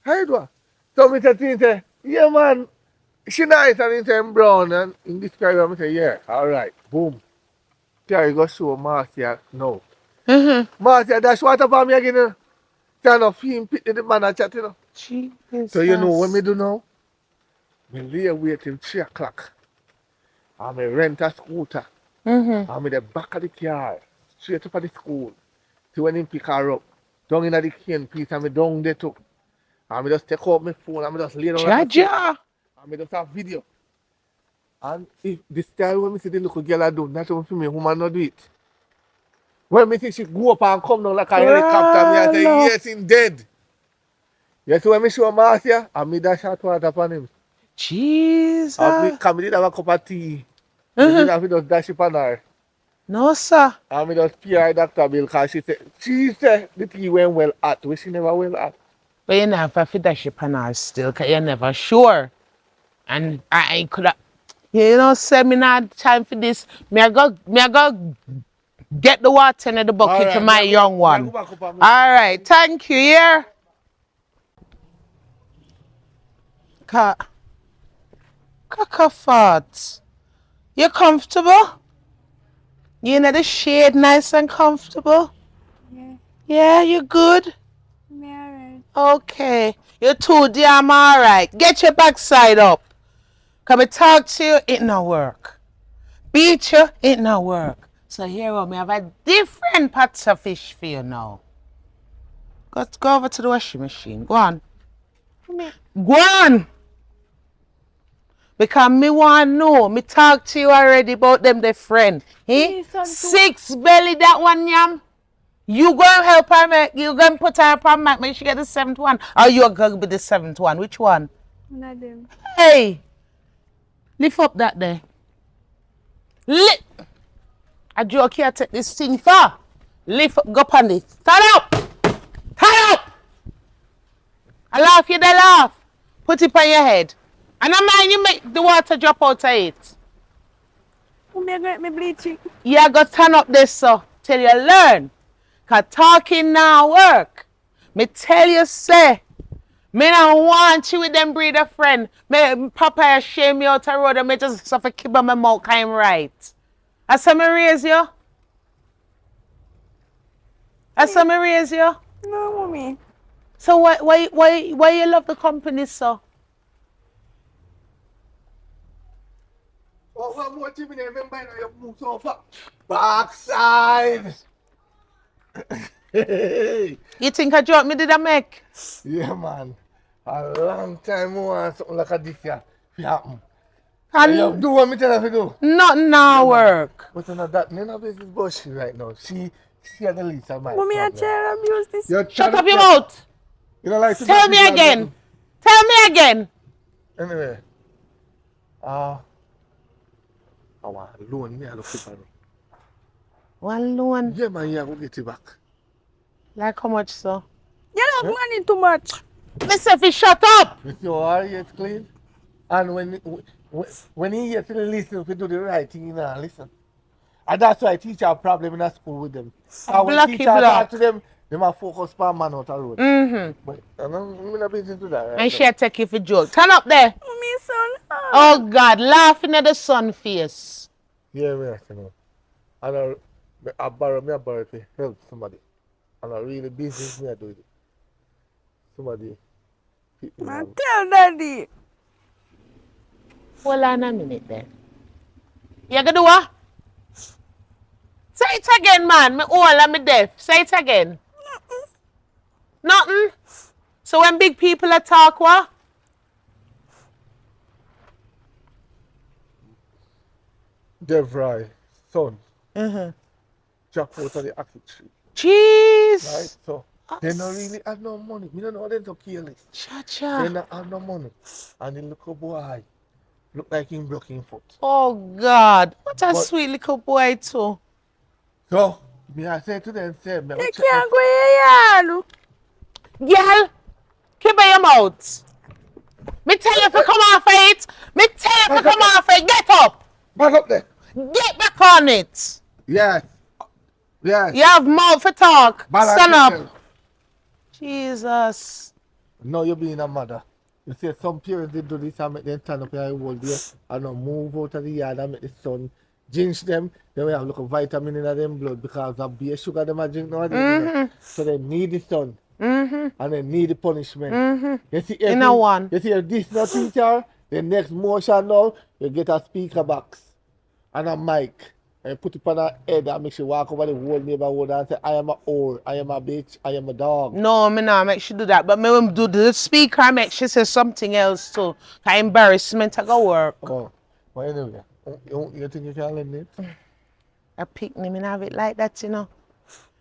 how do I? So me say, yeah man, she nice and he say I'm brown and in this guy I say, yeah, alright, boom. Carry go show Marcia no. Marcia dash water for me again. Stand up him pick the man and chat you know. Jesus. So you know what me do now? Me lay wait till 3 o'clock. And me rent a scooter. And me the back of the car, straight up at the school. So when him pick her up, down in the cane piece and me down there too. And me just take out my phone and me just lay down like a stick. Jaja. And me just have video. And if the style when me see the little girl I do, that's what for me, woman not do it. When me see she go up and come down like a helicopter, me I say, Well, yes, him dead. Yes, when me show Marcia, and me dash hot water upon him. Jesus. And me, cause me did have a cup of tea. Me did have to just dash it on her. No, sir. And me just pay her doctor bill because she said the tea went well hot, which she never well hot. But you never have to dash it on her still, because you're never sure. And I could have, you know, seminar time for this. Me I go get the water in the bucket Alright, for my me I go- young me I one. go back up on me. All right, thank you, yeah. Cockafart, you comfortable? You in the shade, nice and comfortable? Yeah, Yeah, you good? me alright. Okay, you're too damn all right. Get your backside up. Come and talk to you, it no work. Beat you, it no work. So here we have a different pots of fish for you now. Go over to the washing machine. Go on. Go on. Because me want to know. Me talk to you already about them, the friend. Eh? Please, son, too. 6 belly that one yam. You go and help her make, you go and put her up and make she get the 7th one. Or you are going to be the 7th one. Which one? One of them. Hey. Lift up that there. Lift. I joke here take this thing far. Lift up, go on it. Stand up. Stand up. I laugh, you they laugh. Put it on your head. And I mind you make the water drop out of it. Who me get me bleaching? You got to stand up there, so till you learn. Because talking now work. Me tell you, say, me don't want you with them breed of friend. Me papa shame me out the road and me just suffer keep on my mouth kind right. I saw me raise you. I saw me raise you. No, mommy. So why you love the company so? Oh, one more thing, me remember now you move so far. Backside. Hey. You think a joke me did I make? Yeah, man. A long time more want something like a this here to happen. And You do what me tell her to do. nothing now work. But you know that none of this is bullshit right now. She had the least of my Mommy, I problem. try abuse this. You're Shut trying up to your tell- mouth. You know, like to Tell that me people are again. getting- Tell me again. Anyway. I want loan me I look for. One loan. Yeah, man, yeah, go get it back. Like how much so? You love money too much. Listen, if you shut up. With your eye clean. And when he hears to listen, if you do the right thing, you know, listen. And that's why teacher have problem in the school with them. And when Blocky teacher talk block. to them, they might focus on man out the road. Mm-hmm. But I'm not busy to that right And now. she take you for joke. Turn up there. Mommy, son. Oh God, laughing at the sun face. Yeah, me I know. And I borrow to help somebody. And I really busy, me I do it. Somebody pick me Man, up. tell daddy. Hold on a minute then. You gonna do what? Say it again, man. Me old and me deaf. Say it again. Nothing. So when big people are talk, what? Devry, son, Mm-hmm. drop out of the apple tree. Jeez. Right? So they don't really have no money. Me don't know them to careless. They Cha-cha. don't have no money. And the little boy look like him broke his foot. Oh God. What a But- sweet little boy too. So me I say to them, say, me I You check can't go here, Girl, keep your mouth. Me tell you to come off of it. Me tell you to Back up come there. off and get up. Back up there. Get back on it. Yes. Yes. You have mouth for talk. Balance Stand up. yourself. Jesus. No, you're being a mother. You see, some parents they do this and make them stand up here all day and not move out of the yard and make the sun jinx them. Then we have look of vitamin in them blood because of beer sugar them a drink nowadays. You know? So they need the sun and they need the punishment. You see, You know one. You see, if this not teacher, the next motion now, you get a speaker box and a mic. And put it on her head and make she walk over the whole neighborhood and say, I am a whore, I am a bitch, I am a dog. No, me not make she do that. But me when do the speaker, make she say something else too. Her embarrassment I go work. Oh, well anyway, you think you can learn it? I pick me and have it like that, you know.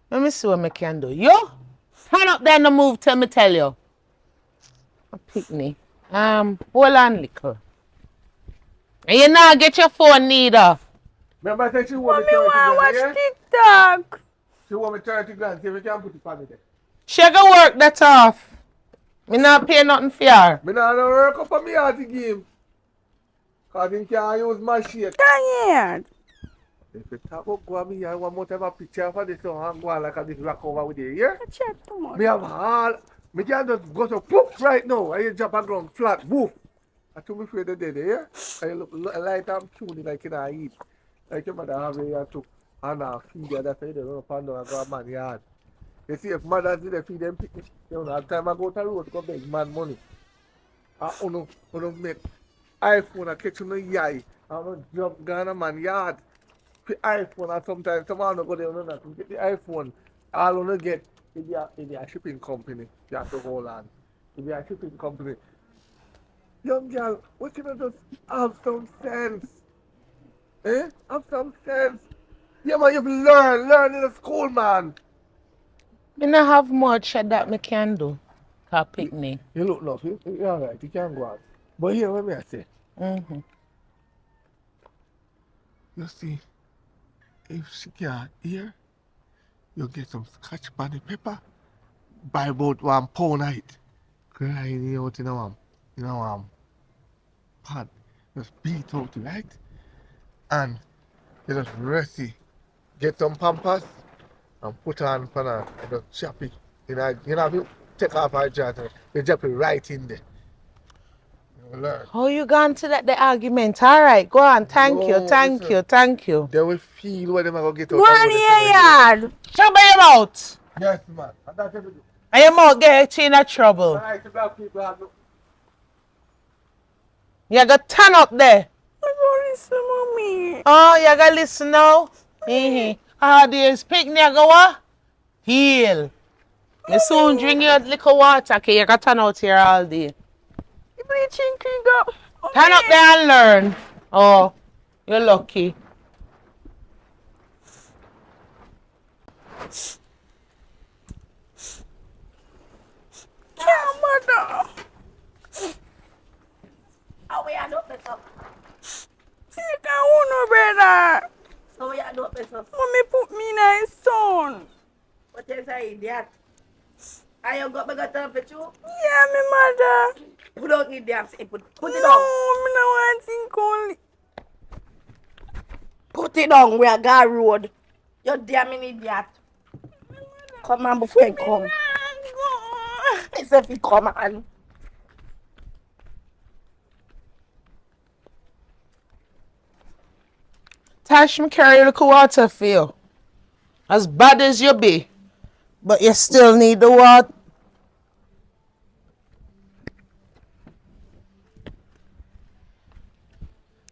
Let me see what me can do. You stand up there and no move till me tell you. A picnic. Hold on, little. And you now get your phone neither. Remember I said she want Mommy me 30 want grand, watch yeah? TikTok. She want me 30 grand, see if we can put it on me there. She go work that off. Me not pay nothing for her. Me nah no work up on me heart game. Cause him can't use my shit. Tired. If you talk about go on me here, one more time a picture for this song and go on like a this rock over with you, yeah? Chat too much. Me have all, me can just go to poof right now and you drop on ground flat, woof. I took me afraid of dead, yeah? And you look light and puny like you know eat. Like your mother have a took and feed the other side, they run up and down and go a man yard. You see, if mothers did they feed them picnic, they don't have time to go to the road to go beg man money. And uno make iPhone and catch on the yai and uno jump down a man yard. The iPhone and sometimes someone go there and not get the iPhone. All uno get if they are shipping company, you have to hold on. If they are shipping company. Young girl, what can I just have some sense? Eh? Have some sense. Yeah, man, you have to learn in the school, man. Me not have much that me can do. Cause picnic. You look enough, you're alright, you can go out. But here, what me I say? You see, if she can't hear, you get some scotch bonny pepper, buy about 1 pound of it, grind it out in a pot, just beat out, right? And you just rest it. Get some pampers and put on for her and just chop it. You know, if you take off her jacket, you chop it right in there. You will learn. How you gone to that the argument? All right, go on. Thank you, No, thank listen. you, thank you. They will feel what they are going to get out. Go of on what they here, say. yard. Shut your mouth. Yes, man. And that's everything. And your mouth get you in a trouble. Right, the black people have no. You got turn up there. I go listen, mommy. Oh, you got listen now. Ah, there's picnic go what? Heal. Me soon drink your liquor water, okay? You got turn out here all day. You bleaching cream go. Turn up there and learn. Oh, you're lucky. Yeah, mother. How we are not better? See, you can't hold no brother. So we are not better. Mommy put me in a son. What is that idiot? Are you got me got time for you? Yeah, me mother. Put out the damn thing. Put it No, down. me no want think only. Put it down. We are God road. You damn idiot. Come on before you come. I said if you come on. Tash, me carry liquor water for you. As bad as you be. But you still need the water.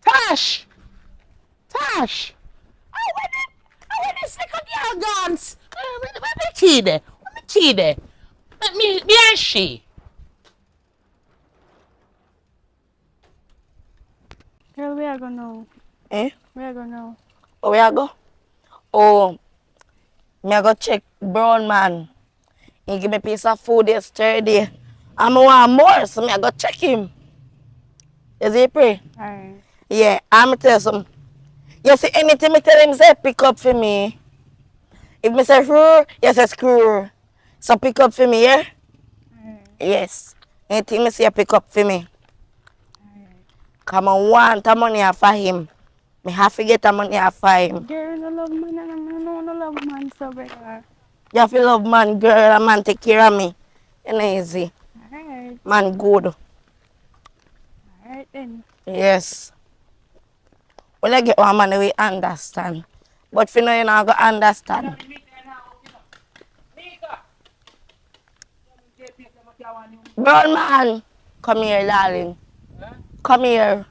Tash! Tash! Where this little girl gone? Where me key there? Where me key there? Where is she? Girl, we are gonna know. Eh? We are gonna know. Oh, where I go? Oh, me I go check brown man. He give me a piece of food yesterday. And I want more, so me I go check him. Is he pray? Alright. Yeah, I'm tell you something. You see anything me tell him say pick up for me. If me say screw, you say screw. So pick up for me, yeah? Alright. Yes. Anything me say pick up for me. Come on, want the money off of him. Me have to get the money off of him. Girl, no love man, and I know no love man, so brother. You have to love man, girl, and man take care of me. You know easy. Alright, Man good. alright then. Yes. When I get one man we understand. But for now you not gonna understand. Brown man. Come here, darling. Come here.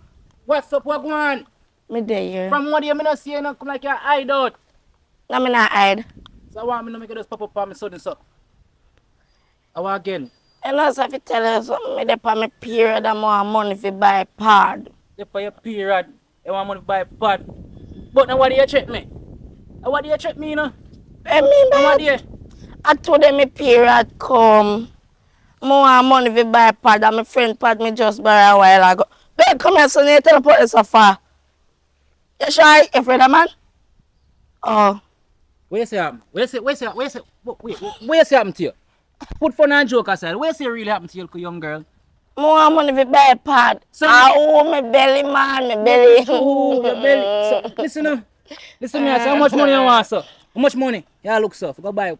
What's up, what going on? Me there here. From what you me not see you come like you hide out. No, me not hide. So I want me to make it just pop up on me sudden so. I want again. You know, so if you tell you something, me dey on my period and more money to buy pad. They for your period. You want money to buy pot. But now what do you check me? Now what do you check me, you know? I mean, Now what do you? I told them my period come. More money to buy pad and my friend pad me just buy a while ago. Babe, come here, son, you teleport this so far. You sure you afraid of man? Oh. Where you say happen? Where you say happen to you? Put fun and joke aside. Where you say really happen to you, young girl? More money to buy pad. So my belly, man, my belly. Oh, your belly. So, listen now. Listen me, so how much money you want, sir? How much money? Yeah, look, sir. Go buy.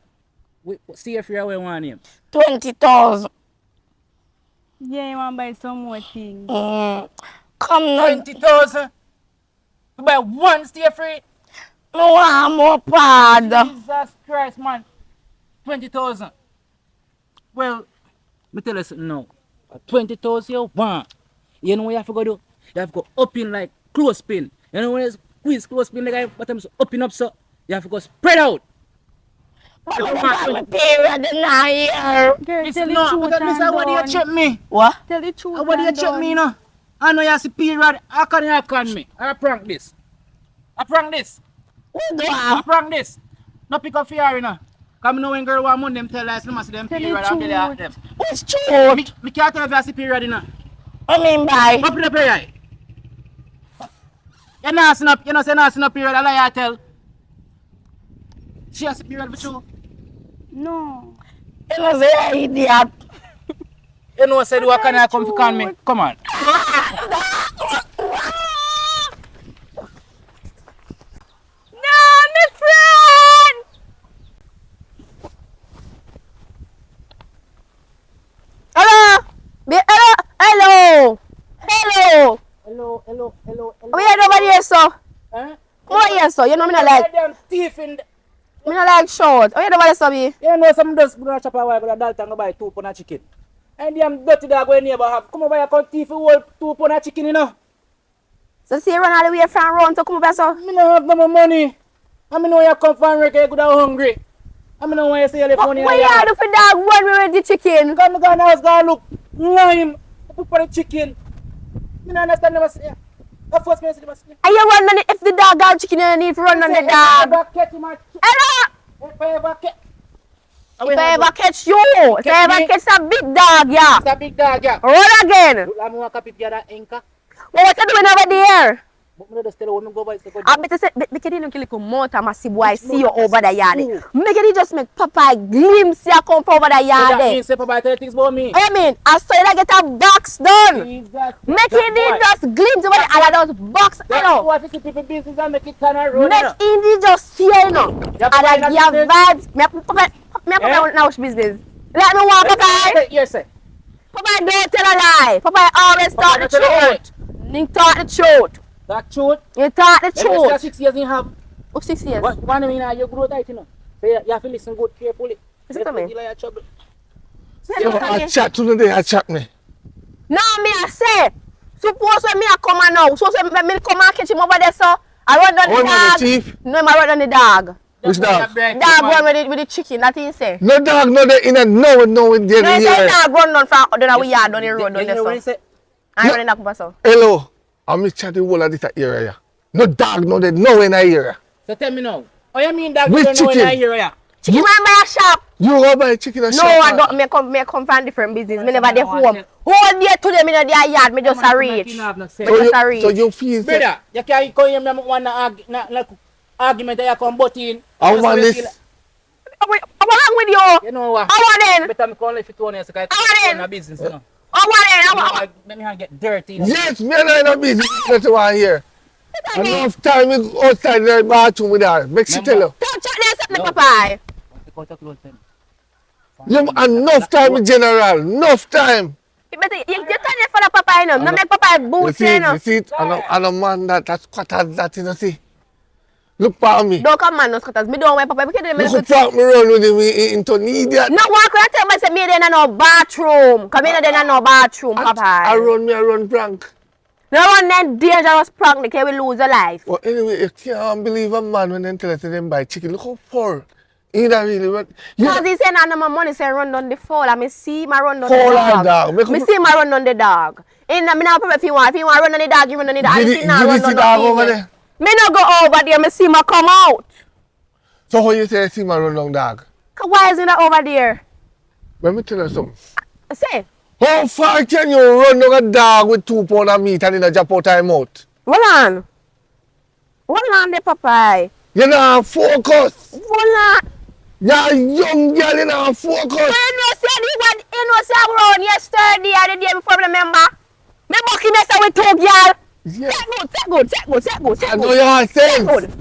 See if you're away one name. 20,000. Yeah, you want to buy some more things. Come now. 20,000. You buy one stay free. No want more pad. Jesus Christ, man. 20,000. Well, me tell you something now. 20,000 you want. You know what you have to go do? You have to go up in like clothespin. You know when you squeeze clothespin, the guy bottom so up in up so. You have to go spread out. But my period in a year. Girl, This tell is the not, truth because and listen, what do you done. check me? What? Tell the truth What do you and check me, you done. know? I know you see period. How can you con me? I prank this. I prank this. What do I I? prank this. No pick up fear, you know. Come know when girl want money, them tell us, them see them Tell the period and they at truth. them. What's true? Me can't tell if you see period, you know. I mean by. Open up your eye. You're not seeing up, you know, say not seeing up period, I lie I tell. She has a period for you. No. You know say I idiot. You know, said what can I come to con me? Come on. No, my friend. Hello. Hello. Hello. Hello. Hello. We had nobody here, so. Huh? Come here, so. You know me not like. Them thief in the... Me not like short. We had nobody, so be. You know some does gonna chop a while, but a Dalton go buy 2 pound of chicken. And them dirty dog when neighbor have. Come over here, come thief a whole 2 pound of chicken, you know. So see you run all the way from round to come up here, so. Me no have no more money. I mean know you come from work, you good and hungry. I mean know when you say you left money in What the you yard. do for dog run with the chicken? Come to the house, go look. Lime. Put for the chicken. Me no understand them say. The first me say them say. And you run on it if the dog got chicken you need to run on the dog. Hello! If I ever catch. If I ever catch you, if I ever catch a big dog, yeah. It's a big dog, yeah. Run again. I'm going to copy that anchor. What you doing over there? But me just tell you when me go by. I better say, make it no kill like a motor massive boy see you over the yard. Make it just make Papa glimpse you come from over the yard. You say Papa tell things about me. I mean, I saw you get a box done. Jesus. Make it just glimpse over the and those box, you know. What is the people business and make it turn around? Make it just see you know. And I give vibes. Me Papa now business. Let me walk, Papa. Yes, sir. Papa don't tell a lie. Papa always talk the truth. You talk the truth. That truth. You talk the Truth. truth. 6 years you have. Oh, 6 years. What I mean, you grow tight, you know. So you have to listen good carefully. Listen to me. Yo, I chat to them, I chat me. No, me I say. Suppose when me I come and now. So say me come and catch him over there, so I run down the One of the dog. thief. No, I run down the dog. Which dog? Dog run with the chicken. That thing say. No dog, no they in a no in No, there. he say dog run down from down we yard down the road down there, so. I run in that so. Hello. I'm me chat the whole of this area. No dog, no they no in that area. So tell me now. Oh, you mean that Which you don't know in chicken? that area? Chicken man buy a shop. You go buy chicken and No, shop. I don't. Me come from different business. Me never dey home. Whole day today me no dey yard. Me just a reach. Me just a reach. So you feel say Brother, you can't come here and want argument that you come butt in. I want this. What's wrong with you? You know what? How are then? Better me call if you 2 years ago. How are In a business, you know. what? Let me get dirty. Yes, me and I not busy. That's why I'm here. Enough time you go outside the bathroom with her. Make she tell you. Don't chat there, something, Papa. Take out your clothes then. You have enough time in general. Enough time. You turn it for the Papa, you know. No make Papa You boots, see it? you know. You see it? And a man that's squatters that, you know, see. Look for me. Don't come man, no scutters. Me don't wear Papa. Because Look who talk me run with him into an idiot. no one could tell me say me in no bathroom. Come in there no bathroom, Papa. I run prank. No one then dangerous prank, they can lose your life. Well, anyway, you can't believe a man when they tell us them buy chicken. Look how poor. He not really run. Because he say no my money say run down the fowl. And me see my run down Fowl the or dog. dog? Me see my run down the dog. In me now if you want run on the dog, you run on the dog. Did I he see now run see on dog the over female. there? Me no go over there, me see my come out. So how you say I see my run down dog? Why is it not over there? Let me tell you something. Say, How far can you run down a dog with 2 pounds of meat and in a drop out of mouth? hold on the Papa. You not focus. Hold on. You're a young girl, you not focus. You know say the one you know say I run yesterday or the day before, remember? Me bucky mess with 2 girl. Yeah. Take good. I know you have sense. Good.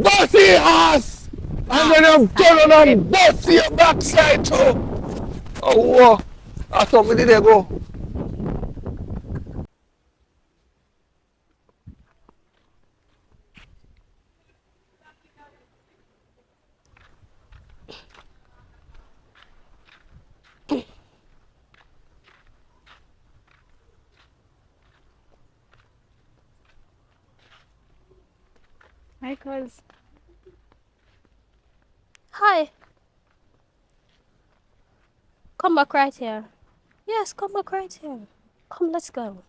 Bossy ass! I'm gonna turn on and bust your backside too! Oh, I thought me did they go. Hi, cuz. Hi. Come back right here. Yes, come back right here. Come, let's go.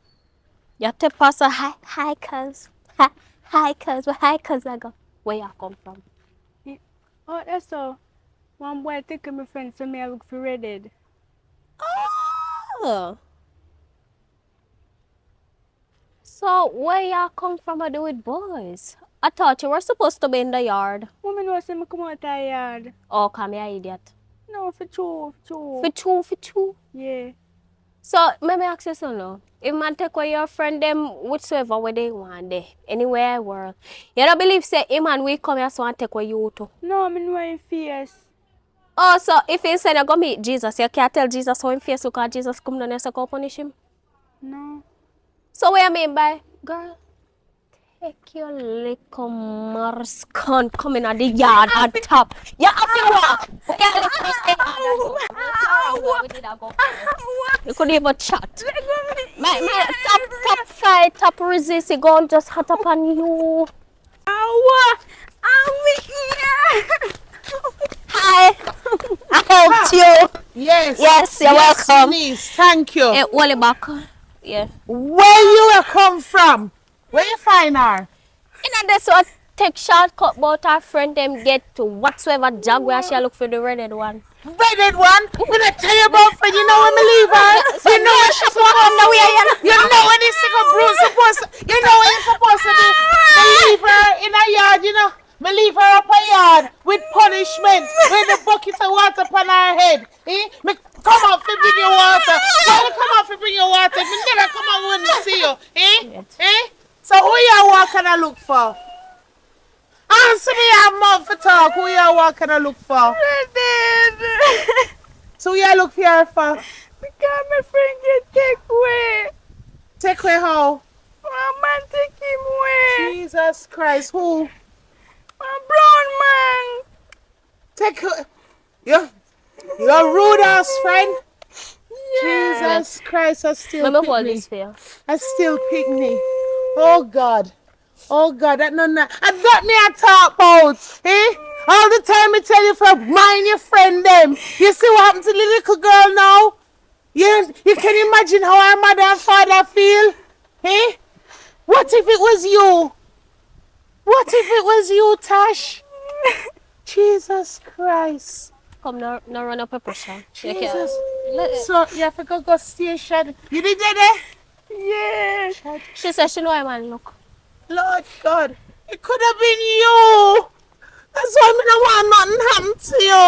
You have to pass a hi, cuz. Hi, cuz. Where hi, cuz I go? Where you come from? Oh, that's all. One boy take my friend so me I look for Reddit. Oh. So, where y'all come from I do with boys? I thought you were supposed to be in the yard. Woman was say me come out of yard. Oh, come here, idiot. No, for true. For two. Yeah. So, let me ask you something now. If man take away your friend them whatsoever where they want there, anywhere world, you don't believe say him and we come here so and take away you too? No, me know him fierce. Oh, so if he said you go meet Jesus, you can't tell Jesus how him face because Jesus come down there so go punish him? No. So what you mean by, girl, take your little marscon coming out the yard on top. You have to walk. You couldn't even chat. My top fight, top resist, he gone just hot up on you. I'm here. Hi. I helped you. Yes. Yes, you're welcome. Please, thank you. Hey, Wally back. Yeah. Where you come from? Where you find her? And that's what take shortcut about our friend them get to whatsoever job where she look for the redhead one. Redhead one? I'm gonna tell you about friend. You know when me leave her? You know when she's supposed to be. You know when this single broom supposed to. You know when it's supposed to be. Me leave her in a yard, you know. Me leave her up a yard with punishment. With the bucket of water upon her head. Me come out to bring you water. Why you come out to bring you water? Me never come out when I see you. So who you walking to look for? Answer me, I'm mouth for talk. Who you walking to look for? So who you look here for? Because my friend get take away. Take away how? My man take him away. Jesus Christ, who? My brown man. Take your rude ass friend. Jesus Christ, I still Let me pick hold me. this for you. I still pick me. Oh God. Oh God, that none that I got me a talk about. All the time I tell you for mind your friend them. You see what happened to the little girl now? You can imagine how her mother and father feel? What if it was you? What if it was you, Tash? Jesus Christ. Come, no run up a pressure. Jesus. So you have to go station. You did that? Yeah. She said she know him man look. Lord God, it could have been you. That's why I don't want nothing happen to you.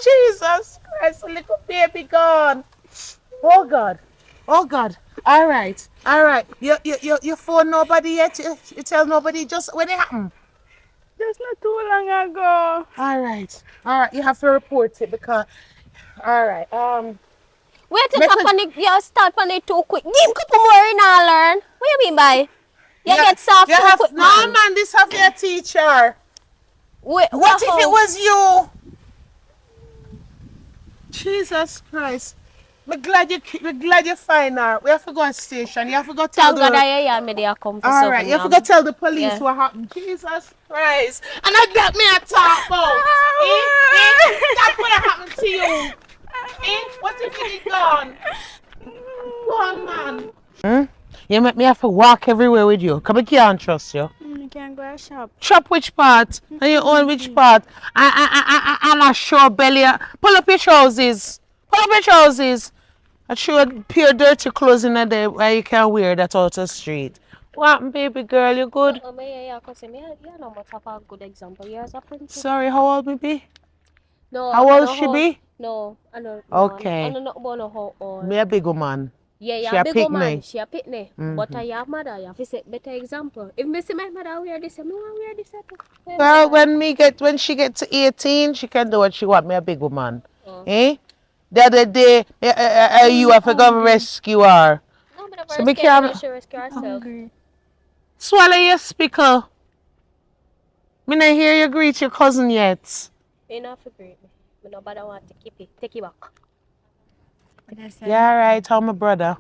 Jesus Christ, a little baby gone. Oh God. Oh God. All right. You phone nobody yet? You tell nobody just when it happened? Just not too long ago. All right. You have to report it because all right. Wait to Make top it- on it, you start on it too quick. Give a couple more in all learn. What you mean by? You yeah, get soft you too have quick, no man. man, this have your teacher. Wait, What if it how? was you? Jesus Christ. We're glad you find her. We have to go on station. You have to go tell Thank God the I hear me there come for all right, something. you have to go tell the police Yeah. what happened. Jesus Christ. And I got me a talk about. That's what happened to you. What if it gone? Go on, man. You make me have to walk everywhere with you. Come, I can't trust you. You can go shop. Chop which part? And you own which part? And I show belly. Pull up your trousers. Pull up your trousers. I show pure dirty clothes in there where you can wear that out the street. What, baby girl, you good? Yeah, because me, you know much of a good example. You're a princess. Sorry, how old me be? No, How I old know she be? No, I know. Okay. I know not about no how old. Me a big woman. Yeah, She yeah, a big pick woman. me. She a pitney. But I have mother. You have to set better example. If me see my mother wear this, I want wear this. Well, when she get to 18, she can do what she want. Me a big woman. Eh? The other day, you have to go rescue her. No, but So I me rescue her, can she rescue herself. swallow your speaker. Me not hear you greet your cousin yet. You know, for great me. But nobody want to keep it. Take it back. Yeah, right. How my brother?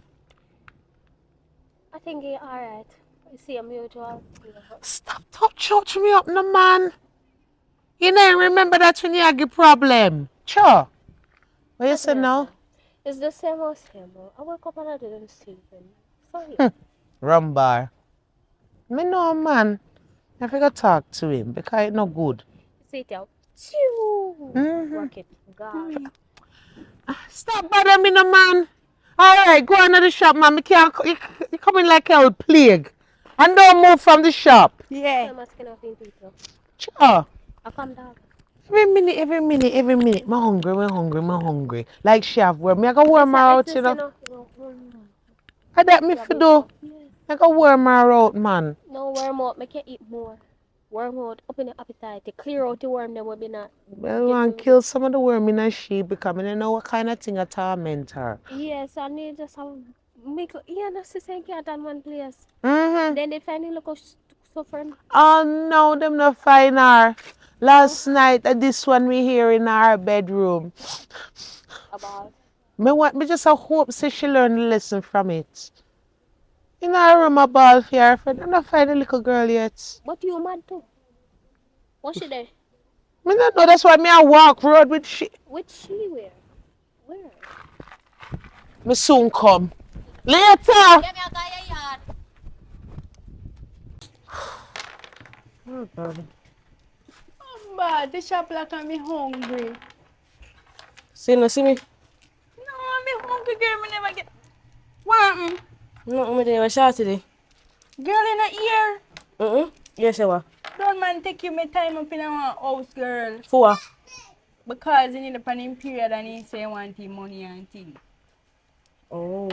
I think he alright. I see him usual. Stop touch me up, no man. You know, remember that when you had a problem. Sure. What you say now? It's the same as him. I woke up and I didn't see him. Sorry. Rumbar. Me know, man. I forgot to talk to him because it's not good. Sit out. Chew. Work it. God. Stop bothering me, no man. All right, go on to the shop, man. You coming like hell plague. And don't move from the shop. Yeah. I'm asking of him people. Sure. I come down. Every minute. Me hungry. Like chef, where me I go warm her out, you know. I that me for do. I go warm her out, man. No, worm out. Make you eat more. Worm out. Open your appetite. To clear out the worm that will be not. Well, man, kill some of the worm in her sheep because I don't know what kind of thing a torment her. Yes, I need just have make yeah, no sister cat on one place. Mm-hmm. Then they find look suffering. Oh no, them not find her. Last night, this one we hear in our bedroom. About Me just a hope say she learn the lesson from it. In our room a ball for her friend. I'm not find the little girl yet. but you mad too. What she there? Me not know that's why me I walk road with she. Which she wear? Where? Me soon come. Later. Get me a guy yard. Oh God. But the shop like I'm hungry. See me? No, I'm hungry, girl. Me never get. What happened? No, me didn't shout today. Girl in the ear. Yes, you are. Don't man take you my time up in our house, girl. For what? Because you need a pan period and he say want the money and thing. Oh.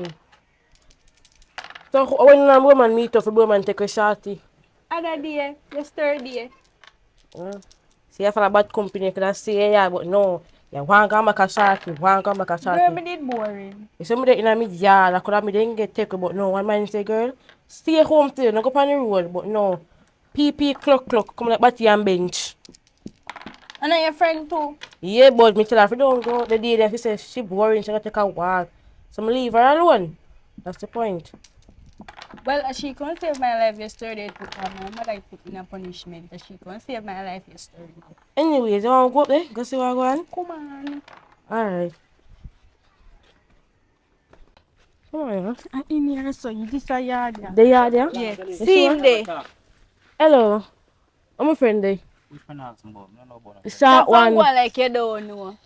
So when a woman meet up, a woman take a shorty. Other day, yesterday. See, if I bad company, could I say yeah, but no. Yeah, one come back a shorty, Girl, me did boring. If somebody in a mid yard, I could have me then get taken, but no. One man say, girl, stay home today, no go on the road, but no. PP clock, come like batty and bench. And your friend too. Yeah, but me tell her if you don't go the day that she says she boring, she gonna take a walk. So me leave her alone. That's the point. Well, she couldn't save my life yesterday too. My mother put in a punishment. She couldn't save my life yesterday. Anyways, you wanna go up there? Go see what go on? Come on. Alright. Come on, I'm in here, so you this a yard. the yard, yeah? Yeah. You See him sure? there. Hello. I'm a friend there. Which one ask about? I don't know about The that. short one. Like you don't know.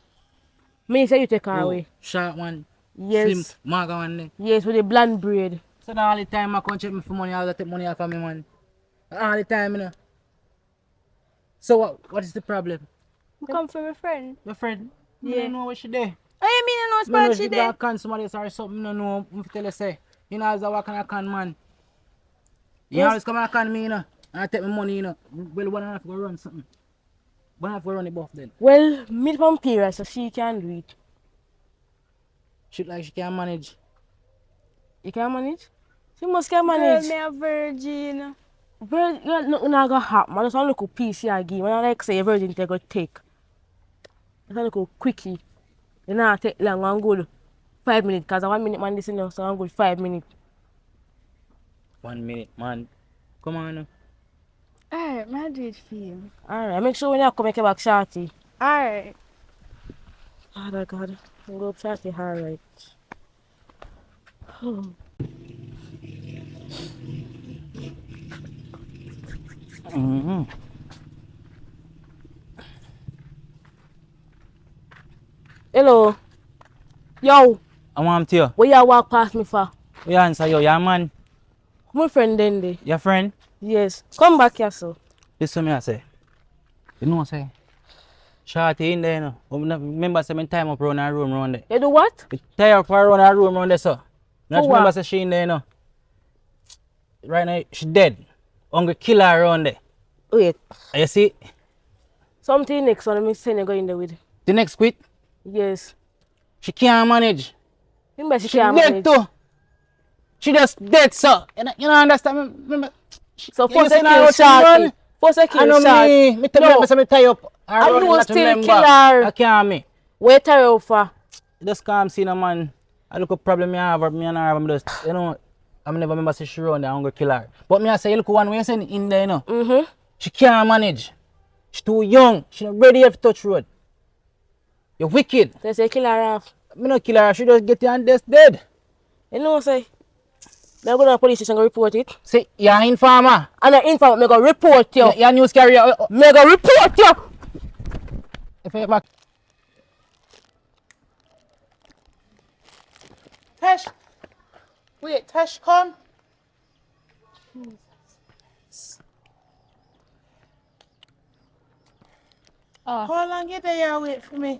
Me say you take her Oh, away. short one. Yes. Slim. Marga one there. Yes, with the blonde braid. So now all the time I come check me for money, I gotta take money off of me, man. All the time, you know. So what is the problem? You come for my friend. Your friend? Yeah. I don't know what she there. What you mean you know Me know spot if she you there? got con somebody or something, no know. Me tell you say, you know as a walk on a con man. You always come and con me, you know. And I take my money, you know. Well, one have to go run something. One have to go run the buff then. Well, meet from parents so she can do it. Shit like she can manage. You can manage? She must can Girl, manage. me a virgin. Virgin, nothing not gonna happen. I just want to look a piece here again. When I like say a virgin take a take. I just want to look quickie. You know, take long and good 5 minutes because I 1 minute man this enough, so I'm good 5 minutes. 1 minute, man. Come on now. Alright, man, do it for you. Alright, make sure when you come make your back shorty. Alright. Oh my god. I'm go shorty alright. Mm-hmm. Hello. Yo, I want to you. where you walk past me for? You answer yo, yeah man. My friend Dende. Your friend? Yes. Come back here, so. Listen me I say. You know what I say? Shorty in there, you know. Remember say me time up around her room around there. You do what? Me tie up around her room around there, so. Not For remember what? say she in there, you know. Right now she dead. Hungry kill her around there. Wait. And you see? Something next one, me send you go in there with. The next quit, Yes. she can't manage. Remember she She can't dead manage. too. She just dead, so. You know understand? Remember? So You first I say now kill she run? shorty. First I I kill know shorty. me tell No. me say me tie up. I run, know not still remember. kill her. I can't me. Where tell you for? Just can't see no man. I look a problem me have, me and her, I'm just, you know, I never remember say she run there, I'm gonna kill her. But me I say, you look one way, you say in there, you know. Mm-hmm. She can't manage. She too young. She not ready to touch road. You're wicked. They say kill her off. Me not kill her, she just get you and just dead. You know what I say? Me go to the police station and report it. See, you're an informer. And the informant me go report you. You're a news carrier. Me go report you. If you back. Tesh. Wait, Tesh, come. Oh, How long you there? Wait for me.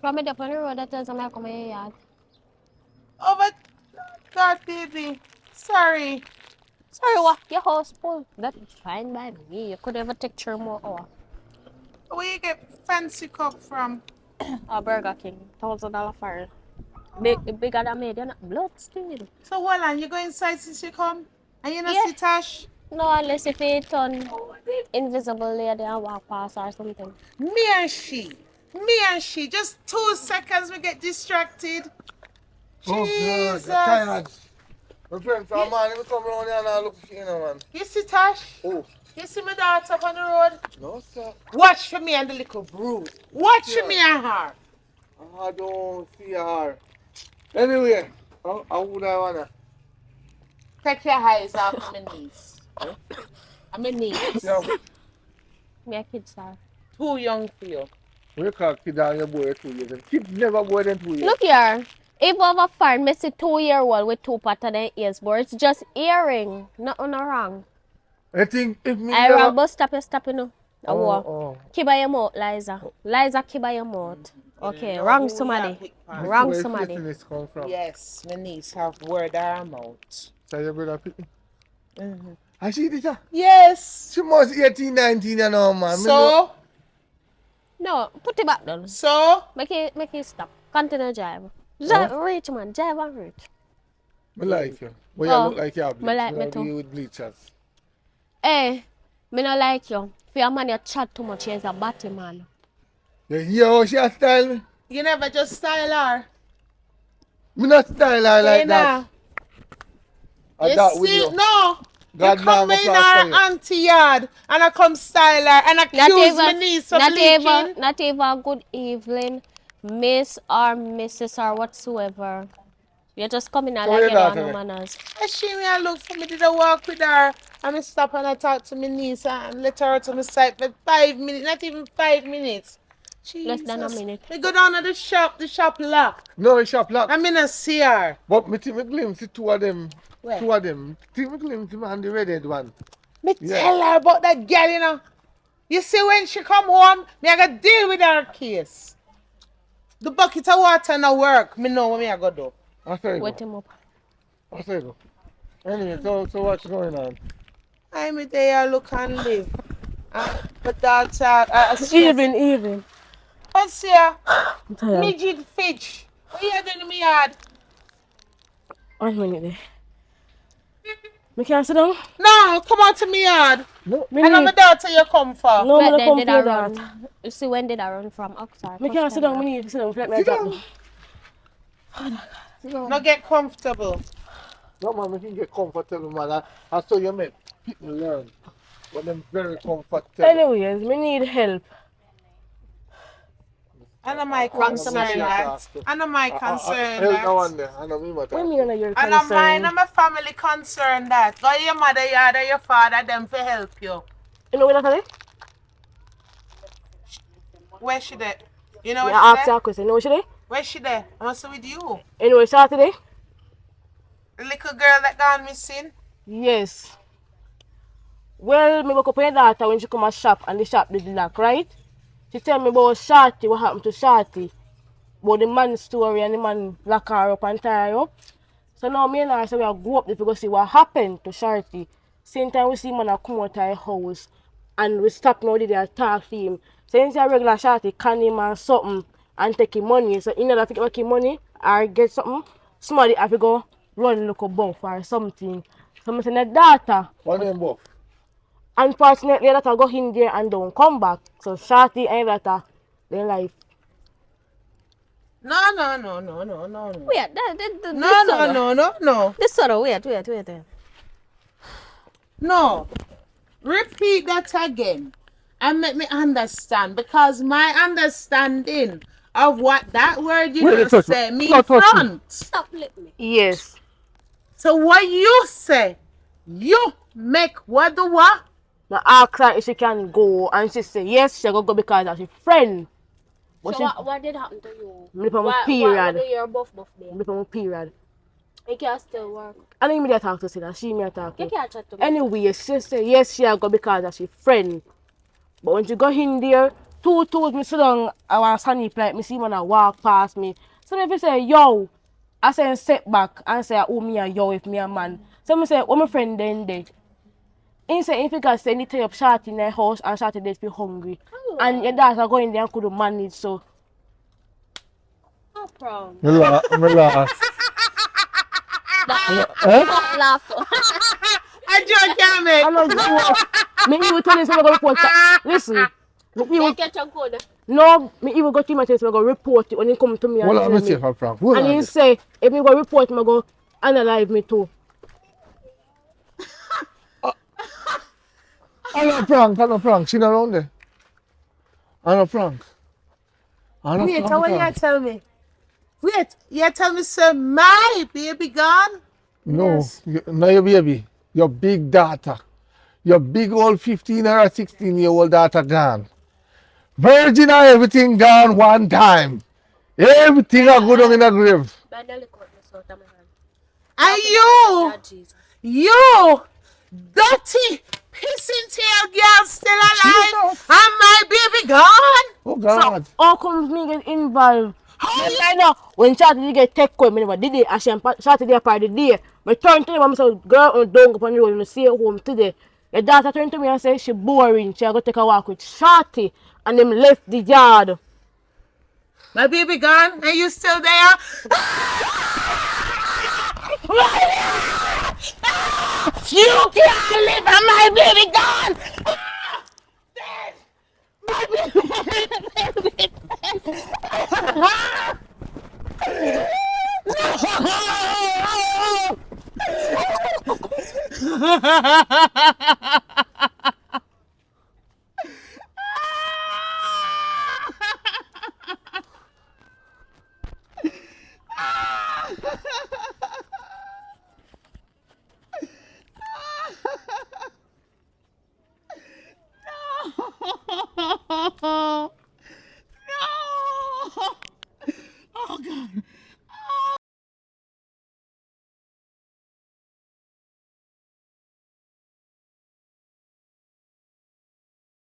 from me up on the road that tells me I come in your yard. Oh, but God, baby. Sorry. Sorry, what? Your house full. That's fine by me. You could ever take 3 more hours. Where you get fancy cup from? Burger King, $1,000 fire. Bigger than me, they're not blood still. So hold on, you go inside since you come? And you not Yeah. see Tash? No, unless if it turn invisible lady and walk past or something. Me and she. Just 2 seconds we get distracted. Oh, God, Jesus. I'm tired. My friend from man, let me come around here and I look for you, man. You see Tash? Oh, You see my daughter up on the road? no, sir. Watch for me and the little brood. Watch Yeah. for me and her. I don't see her. Anyway, how would I wanna? Take your eyes off of my niece. I'm a niece. Yeah, Me a kid star. Too young for you. we call kid down your boy 2 years. Kid never boy than 2 years. Look here. If I have a friend, me see 2-year-old with 2 pattern and ears, but it's just earring. Nothing no wrong. I think if me I never... wrong, but stop you know. Oh. Keep by your mouth, Liza. Liza, keep by your mouth. Okay, wrong somebody. Wrong Where somebody. this come from? Yes, my niece have word her mouth. So your brother pick me? I see this. Yes. She must 18, 19 and all, man. Me So, No, put it back down. so, Make it stop. Continue drive. Drive, reach man, drive and reach. me like you. But you Oh, look like you have bleach. me like me don't too. deal with bleachers. Hey, me not like you. For your man you chat too much, he's a batty man. You hear how she a style me? you never just style her. Me not style her like that. I You got with see, you. no. God you come nah in go pass our for you. auntie yard and I come style her and accuse my niece of bleaching. not even good evening, miss or missus or whatsoever. You just come in and So like you you don't not have no today? manners. And she me I look for me, did I walk with her and I stop and I talk to my niece and let her to my side for 5 minutes, not even 5 minutes. Less than a Jesus. minute. We go down to the shop locked. No, it's shop lock. I mean I see her. But me think me glimpse the 2 of them. Where? 2 of them. Think me glimpse him and the redhead one. Me Yeah. tell her about that girl, you know. You see when she come home, me I gotta deal with her case. The bucket of water no work. Me know what me I go do. I say Wet go. him up. I say go. Anyway, so what's going on? I'm there look and live. But that's Even. What's here? I'm tired. Midget fish. What you doing in my yard? 1 minute there. Me can't sit down? No, come out to me yard. No, Me I know need- my daughter you come for. No, When me did come I for run? that. You see when did I run from Oxford? Me can't sit down, me need to sit down. Let me Sit drop down. now. No get comfortable. No man, we can get comfortable, man. I saw you make people learn. But them very comfortable. Anyways, me need help. I know my concern that. I know my concern Help that. that one there. I know me matter. When me gonna your I know concern? mine and my family concern that. Go your mother yard or your father them for help you. You know what I say? Where she there? You know Me where ask she there? her a question. You know what she there? Where she there? I must with you. You know what she today? The little girl that gone missing. Yes. Well, me woke up with your daughter when she come a shop and the shop did lock, right? She tell me about Shorty, what happened to Shorty. About the man's story and the man lock her up and tie her up. So now me and her say we are go up there to go see what happened to Shorty. Same time we see man a come out of her house and we stop now there talk to him. So instead of regular Shorty can him and something and take him money. So in order to get him money or get something, somebody have to go run look a buff or something. So I say the daughter. What name buff? Unfortunately, that I go in there and don't come back. So Shorty and that their life. No. Wait, No. This sort of wait. No. Repeat that again and make me understand because my understanding of what that word you Wait, just say means Not touch me. front. Stop lip me. Yes. So what you say, you make what do what? I ask her if she can go and she say yes, she go because of her friend. But So she what did happen to you? me from a What period. do your buff there? Me from a period. You can still work. I don't even talk to her, that she me talk You to. can't chat to me. Anyway, she say yes, she go because of her friend. But when she go in there, two toes me sit down, I want sunny like me see man a walk past me. So if you say yo, I say step back and say oh me and yo if me a man. So me say what my friend then dead. He say if you guys say anything up Shorty in the house and Shorty dead be hungry. And your daughter go in there and could manage so. No problem. Relax. Laugh. I just can't make. I know you me even tell him so I go report that. Listen. Me You even, catch a good. no, me even go to my test, I go report it when he come to me and Hold on, tell let me see me. if I'm Frank. Hold And on. he say, if me go report him, I go analyze me too. I know Frank. She not around there. I know Frank. Wait, what you tell me? Wait, you tell me sir, my baby gone? No, Yes. no, your baby. Your big daughter. Your big old 15 or 16-year-old daughter gone. Virgin and everything gone one time. Everything are good on in the grave. And you, dirty, pissing tail girl still alive, Jesus. and my baby gone? Oh God. How comes me get involved? I know when Shorty get take away, me never did it. And Shorty there part of the day. Me turn to him and say, girl, don't go on the road and stay at home today. The daughter turned to me and said she boring. She go take a walk with Shorty and them left the yard. My baby gone? Are you still there? You can't live and my baby gone! Dead! My baby!